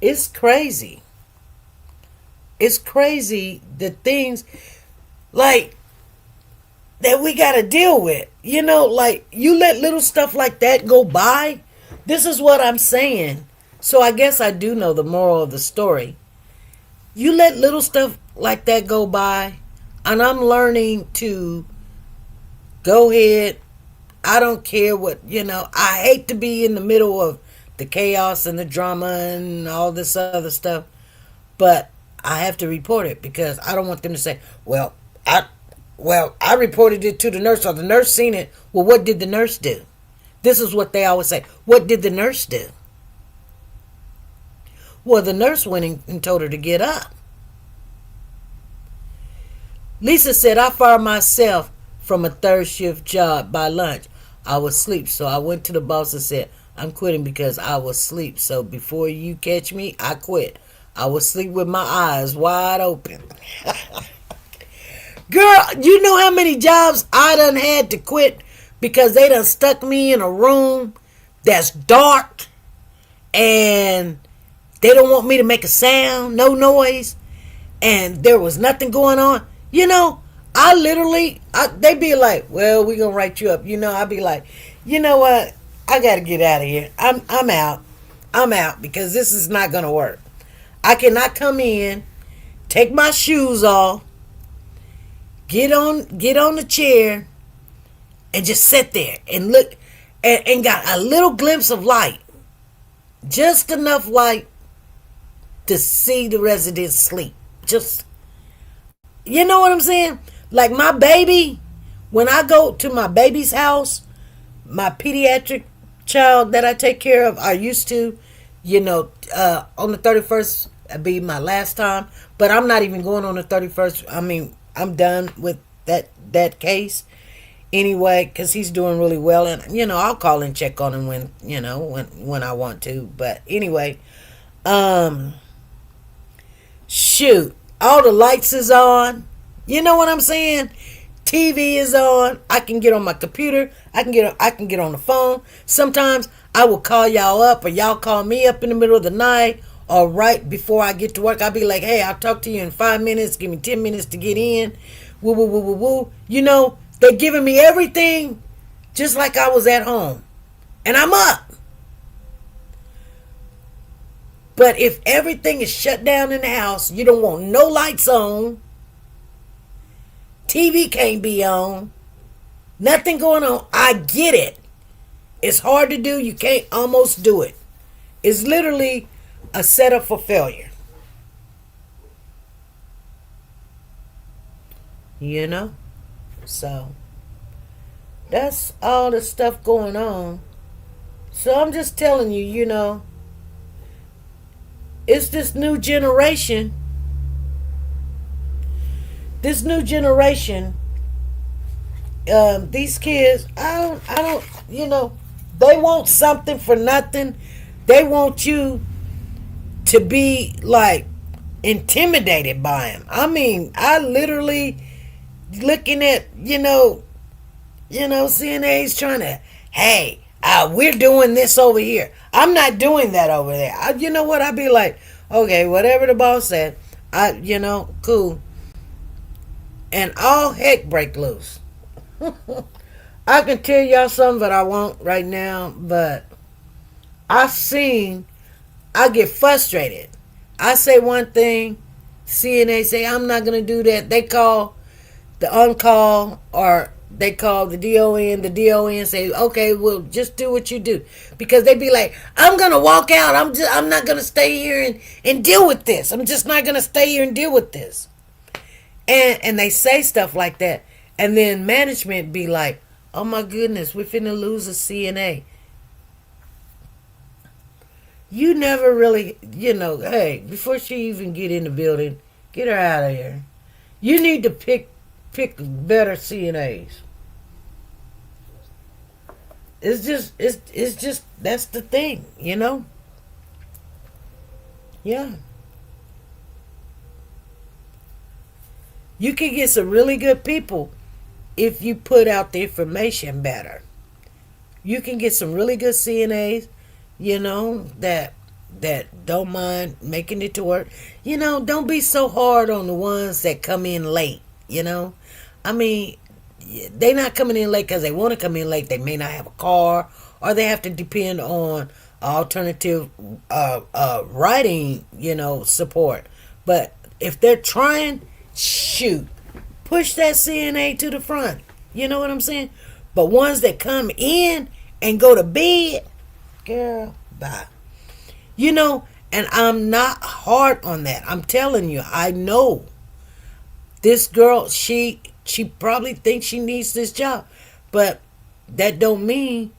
It's crazy. It's crazy the things like that we got to deal with. You know, like you let little stuff like that go by. This is what I'm saying. So I guess I do know the moral of the story. You let little stuff like that go by, and I'm learning to go ahead. I don't care what, I hate to be in the middle of the chaos and the drama and all this other stuff, but I have to report it because I don't want them to say, well, I reported it to the nurse, or the nurse seen it. Well, what did the nurse do? This is what they always say. What did the nurse do? Well, the nurse went and told her to get up. Lisa said, I fired myself from a 3rd shift job by lunch. I was asleep, so I went to the boss and said, I'm quitting because I was asleep. So before you catch me, I quit. I was asleep with my eyes wide open. Girl, you know how many jobs I done had to quit because they done stuck me in a room that's dark and they don't want me to make a sound, no noise, and there was nothing going on. I literally, they be like, well, we gonna write you up. I be like, you know what? I gotta get out of here. I'm out. I'm out because this is not gonna work. I cannot come in, take my shoes off, get on the chair, and just sit there and look and got a little glimpse of light. Just enough light to see the residents sleep. Just, you know what I'm saying? Like my baby, when I go to my baby's house, my pediatric child that I take care of, I used to, on the 31st, it'd be my last time. But I'm not even going on the 31st. I mean, I'm done with that case anyway, because he's doing really well. And, I'll call and check on him when I want to. But anyway, shoot, all the lights is on. You know what I'm saying? TV is on. I can get on my computer. I can get on the phone. Sometimes I will call y'all up, or y'all call me up in the middle of the night, or right before I get to work. I'll be like, hey, I'll talk to you in 5 minutes. Give me 10 minutes to get in. Woo, woo, woo, woo, woo. They're giving me everything just like I was at home. And I'm up. But if everything is shut down in the house, you don't want no lights on, TV can't be on, nothing going on. I get it. It's hard to do. You can't almost do it. It's literally a setup for failure. So that's all the stuff going on. So I'm just telling you, it's this new generation. These kids, I don't, they want something for nothing. They want you to be like intimidated by them. I mean, I literally looking at, CNA's trying to, hey, we're doing this over here. I'm not doing that over there. You know what? I'd be like, okay, whatever the boss said, cool. And all heck break loose. I can tell y'all something, but I won't right now. But I get frustrated. I say one thing, CNA say, I'm not going to do that. They call the on-call, or they call the DON. The DON say, okay, well, just do what you do. Because they be like, I'm going to walk out. I'm not going to stay here and deal with this. I'm just not going to stay here and deal with this. And they say stuff like that. And then management be like, oh my goodness, we're finna lose a CNA. You never really, hey, before she even get in the building, get her out of here. You need to pick better CNAs. it's just that's the thing, you know? Yeah. You can get some really good people if you put out the information better. You can get some really good CNAs, that don't mind making it to work. Don't be so hard on the ones that come in late, I mean, they not coming in late because they want to come in late. They may not have a car, or they have to depend on alternative writing, support. But if they're trying, shoot, push that CNA to the front. You know what I'm saying? But ones that come in and go to bed, girl, bye. And I'm not hard on that. I'm telling you, I know this girl, she probably thinks she needs this job, but that don't mean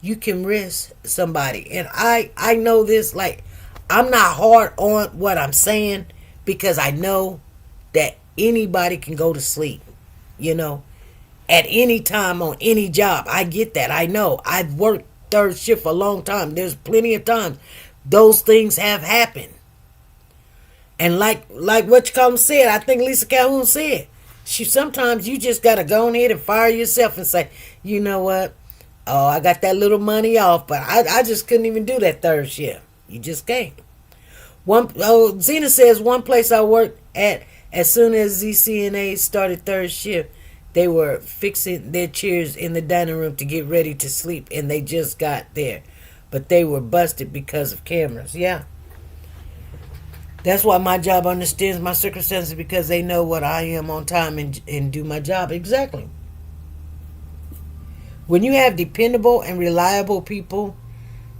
you can risk somebody. And I know this, like, I'm not hard on what I'm saying because I know that anybody can go to sleep, at any time on any job. I get that. I know. I've worked third shift for a long time. There's plenty of times those things have happened. And like what you call them said, I think Lisa Calhoun said, sometimes you just got to go ahead and fire yourself and say, you know what? Oh, I got that little money off, but I just couldn't even do that third shift. You just can't. Zena says one place I worked at, as soon as these CNAs started third shift, they were fixing their chairs in the dining room to get ready to sleep, and they just got there. But they were busted because of cameras. Yeah. That's why my job understands my circumstances, because they know what I am on time and do my job. Exactly. When you have dependable and reliable people,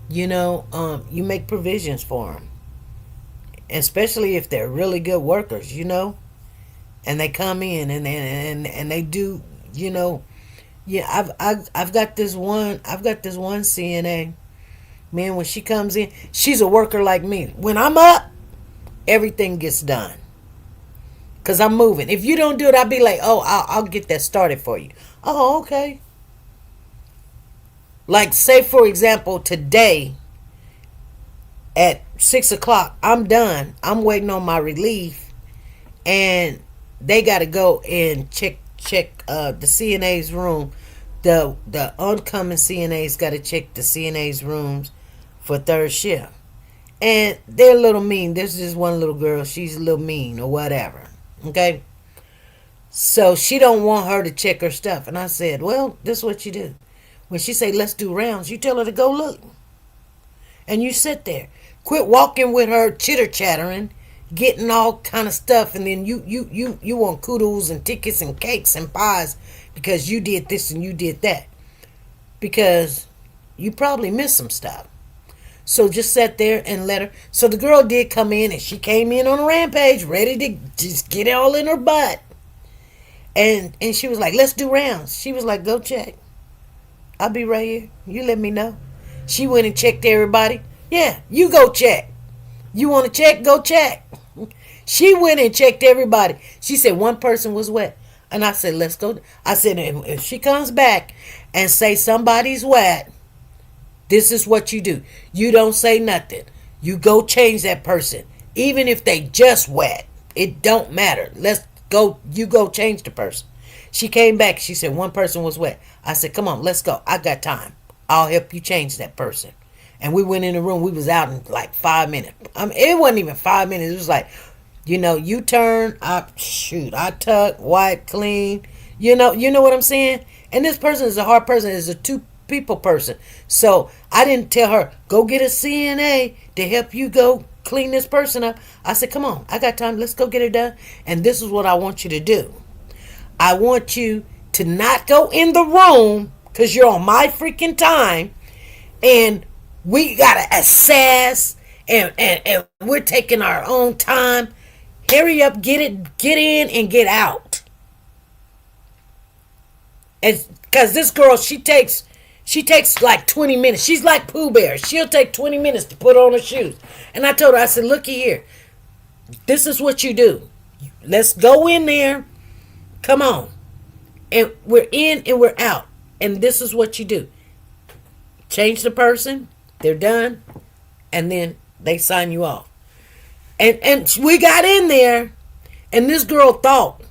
you make provisions for them. Especially if they're really good workers, and they come in and they do, yeah. I've got this one CNA, man. When she comes in, she's a worker like me. When I'm up, everything gets done, cause I'm moving. If you don't do it, I'll be like, oh, I'll get that started for you. Oh, okay. Like, say for example, today at 6:00, I'm done. I'm waiting on my relief, and they got to go and check the CNA's room. The oncoming CNA's got to check the CNA's rooms for third shift, and they're a little mean. There's just one little girl. She's a little mean or whatever. Okay, so she don't want her to check her stuff, and I said, well, this is what you do. When she say let's do rounds, you tell her to go look, and you sit there. Quit walking with her chitter-chattering, getting all kind of stuff, and then you want kudos and tickets and cakes and pies because you did this and you did that. Because you probably missed some stuff. So just sat there and let her. So the girl did come in, and she came in on a rampage, ready to just get it all in her butt. And she was like, let's do rounds. She was like, go check. I'll be right here. You let me know. She went and checked everybody. Yeah, you go check. You want to check? Go check. She went and checked everybody. She said one person was wet. And I said, let's go. I said, if she comes back and say somebody's wet, this is what you do. You don't say nothing. You go change that person. Even if they just wet, it don't matter. Let's go. You go change the person. She came back. She said one person was wet. I said, come on, let's go. I got time. I'll help you change that person. And we went in the room. We was out in like 5 minutes. It wasn't even 5 minutes. It was like, you turn, I tuck, wipe, clean. You know what I'm saying? And this person is a hard person. It's a two people person. So I didn't tell her, go get a CNA to help you go clean this person up. I said, come on, I got time. Let's go get it done. And this is what I want you to do. I want you to not go in the room because you're on my freaking time. And we got to assess and we're taking our own time. Hurry up, get in and get out. And because this girl, she takes like 20 minutes. She's like Pooh Bear. She'll take 20 minutes to put on her shoes. And I told her, I said, looky here. This is what you do. Let's go in there. Come on. And we're in and we're out. And this is what you do. change the person, they're done, and then they sign you off. And we got in there, and this girl thought,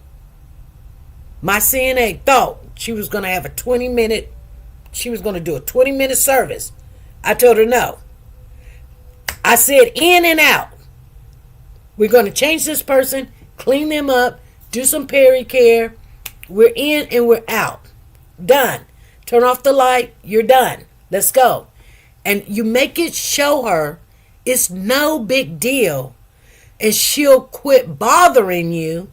my CNA thought she was going to have a 20-minute, she was going to do a 20-minute service. I told her no. I said in and out. We're going to change this person, clean them up, do some peri-care. We're in and we're out. Done. Turn off the light. You're done. Let's go. And you make it show her it's no big deal. And she'll quit bothering you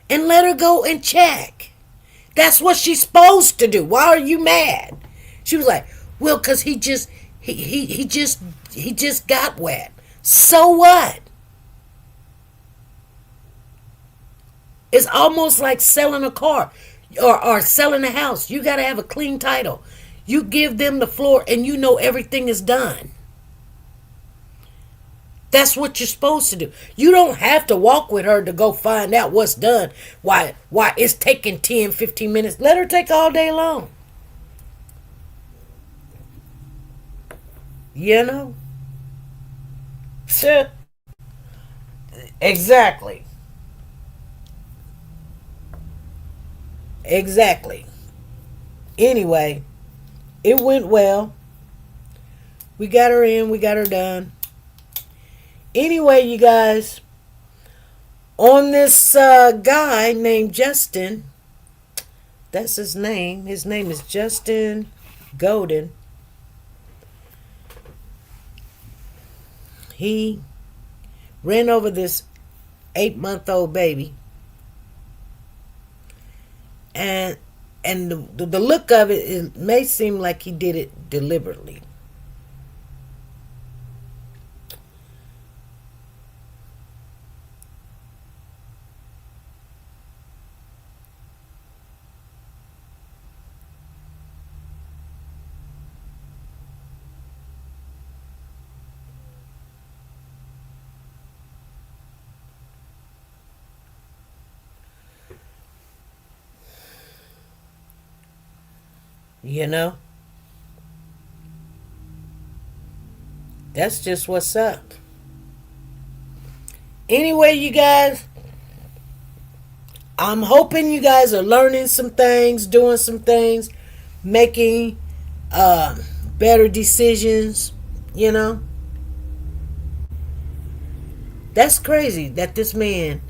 and let her go and check. That's what she's supposed to do. Why are you mad? She was like, well, because he just got wet. So what? It's almost like selling a car or selling a house. You got to have a clean title. You give them the floor and you know everything is done. That's what you're supposed to do. You don't have to walk with her to go find out what's done. Why it's taking 10, 15 minutes. Let her take all day long. You know? Exactly. Exactly. Anyway, it went well. We got her in. We got her done. Anyway, you guys, on this guy named Justin, that's his name. His name is Justin Golden. He ran over this 8-month-old baby. And the look of it, it may seem like he did it deliberately. You know? That's just what's up. Anyway, you guys, I'm hoping you guys are learning some things, doing some things, making better decisions, you know? That's crazy that this man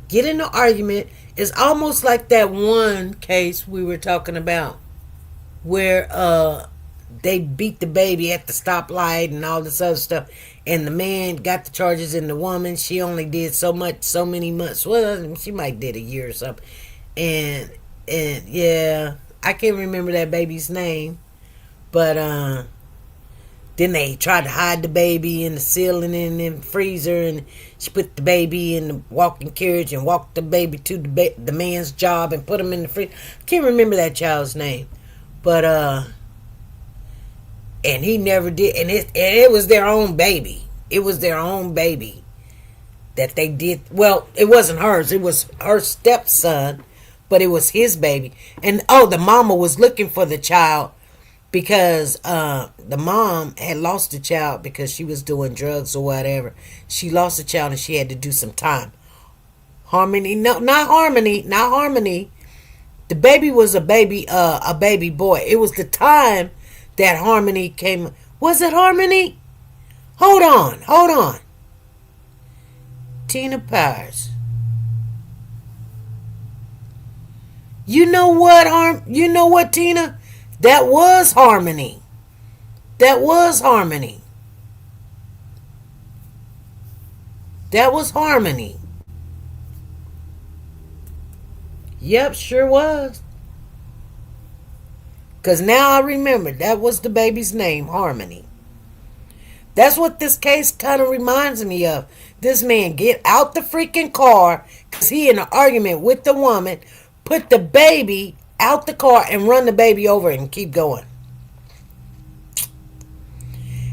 get in an argument. It's almost like that one case we were talking about where they beat the baby at the stoplight and all this other stuff, and the man got the charges, and the woman, she only did so many months. Well, she might did a year or something. And yeah, I can't remember that baby's name, but then they tried to hide the baby in the ceiling in the freezer, and she put the baby in the walking carriage and walked the baby to the man's job and put him in the freezer. I can't remember that child's name. But and he never did, and it was their own baby. It was their own baby that they did. Well, it wasn't hers. It was her stepson, but it was his baby. And the mama was looking for the child because the mom had lost the child because she was doing drugs or whatever. She lost the child and she had to do some time. Harmony, no, not Harmony, not Harmony. The baby was a baby boy. It was the time that Harmony came. Was it Harmony? Hold on. Tina Powers. You know what, Tina? That was Harmony. That was Harmony. Yep, sure was. Because now I remember that was the baby's name, Harmony. That's what this case kind of reminds me of. This man get out the freaking car because he in an argument with the woman, put the baby out the car and run the baby over and keep going.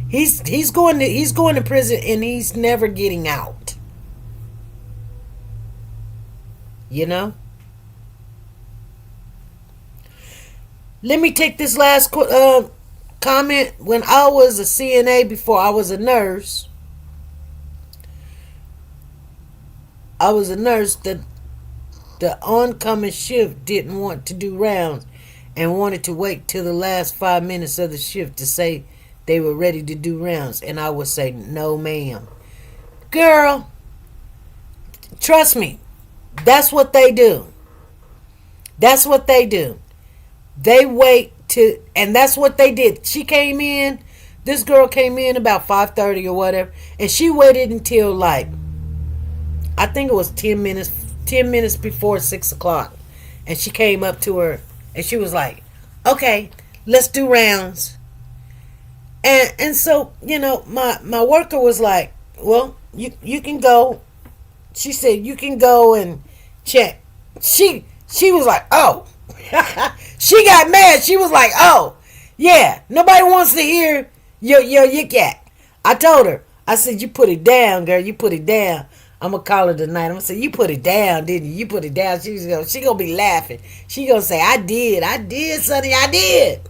He's going to prison and he's never getting out. You know? Let me take this last couple comment when I was a CNA before I was a nurse. I was a nurse. The oncoming shift didn't want to do rounds and wanted to wait till the last 5 minutes of the shift to say they were ready to do rounds. And I would say, no, ma'am. Girl, trust me, that's what they do. That's what they do. They wait to, and that's what they did. She came in, this girl came in about 5:30 or whatever, and she waited until like, I think it was 10 minutes before 6 o'clock. And she came up to her and she was like, okay, let's do rounds. And so, you know, my worker was like, well, you can go. She said, you can go and check. She was like, oh. She got mad. She was like, oh, yeah, nobody wants to hear your yik yak. I told her, I said, you put it down, girl. You put it down. I'm going to call her tonight. I'm going to say, you put it down, didn't you? You put it down. She going to be laughing. She going to say, I did, Sonny, I did.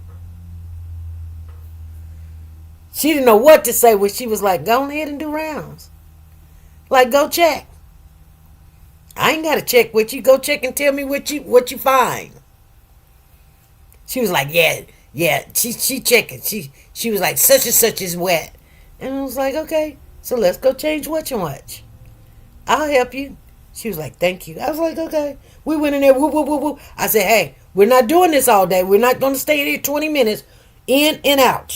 She didn't know what to say when she was like, go ahead and do rounds. Like, go check. I ain't got to check with you. Go check and tell me what you find. She was like, yeah. She checking. She was like, such and such is wet. And I was like, okay, so let's go change what you watch. I'll help you. She was like, thank you. I was like, okay. We went in there, whoop, whoop, whoop, whoop. I said, hey, we're not doing this all day. We're not going to stay here 20 minutes, in and out.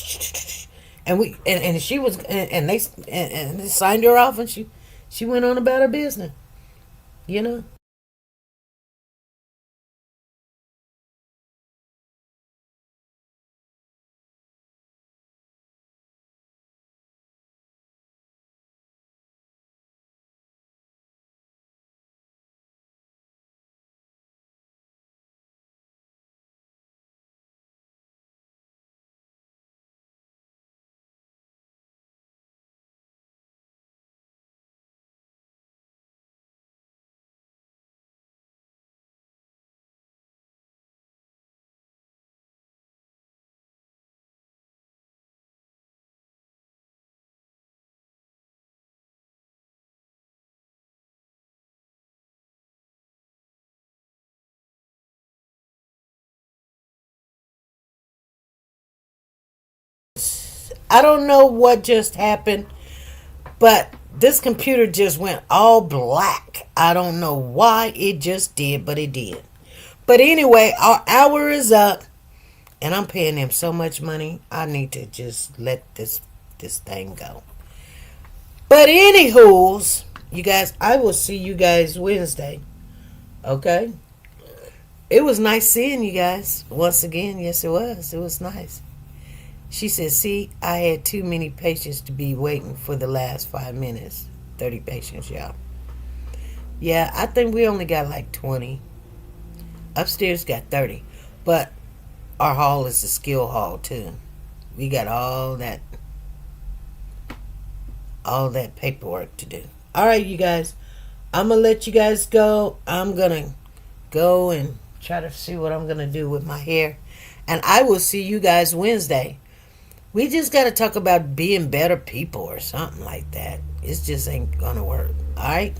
And she was, and they signed her off, and she went on about her business. You know? I don't know what just happened, but this computer just went all black. I don't know why it just did, but it did. But anyway, our hour is up, and I'm paying them so much money. I need to just let this thing go. But anywho's, you guys, I will see you guys Wednesday. Okay? It was nice seeing you guys once again. Yes, it was. It was nice. She said, see, I had too many patients to be waiting for the last 5 minutes. 30 patients, y'all. Yeah, I think we only got like 20. Upstairs got 30. But our hall is a skill hall, too. We got all that paperwork to do. All right, you guys. I'm going to let you guys go. I'm going to go and try to see what I'm going to do with my hair. And I will see you guys Wednesday. We just got to talk about being better people or something like that. It just ain't going to work. All right?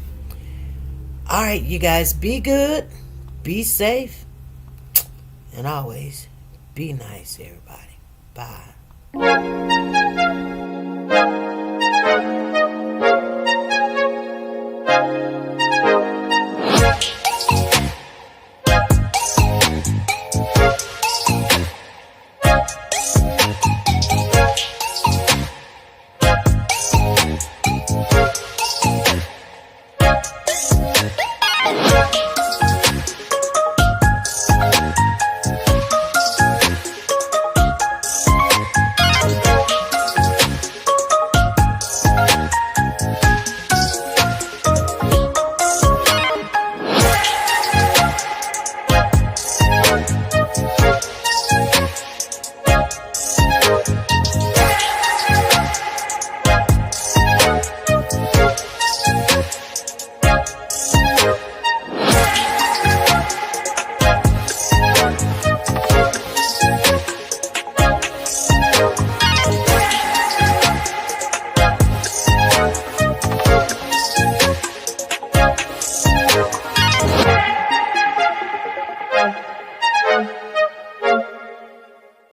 All right, you guys. Be good. Be safe. And always be nice, everybody. Bye.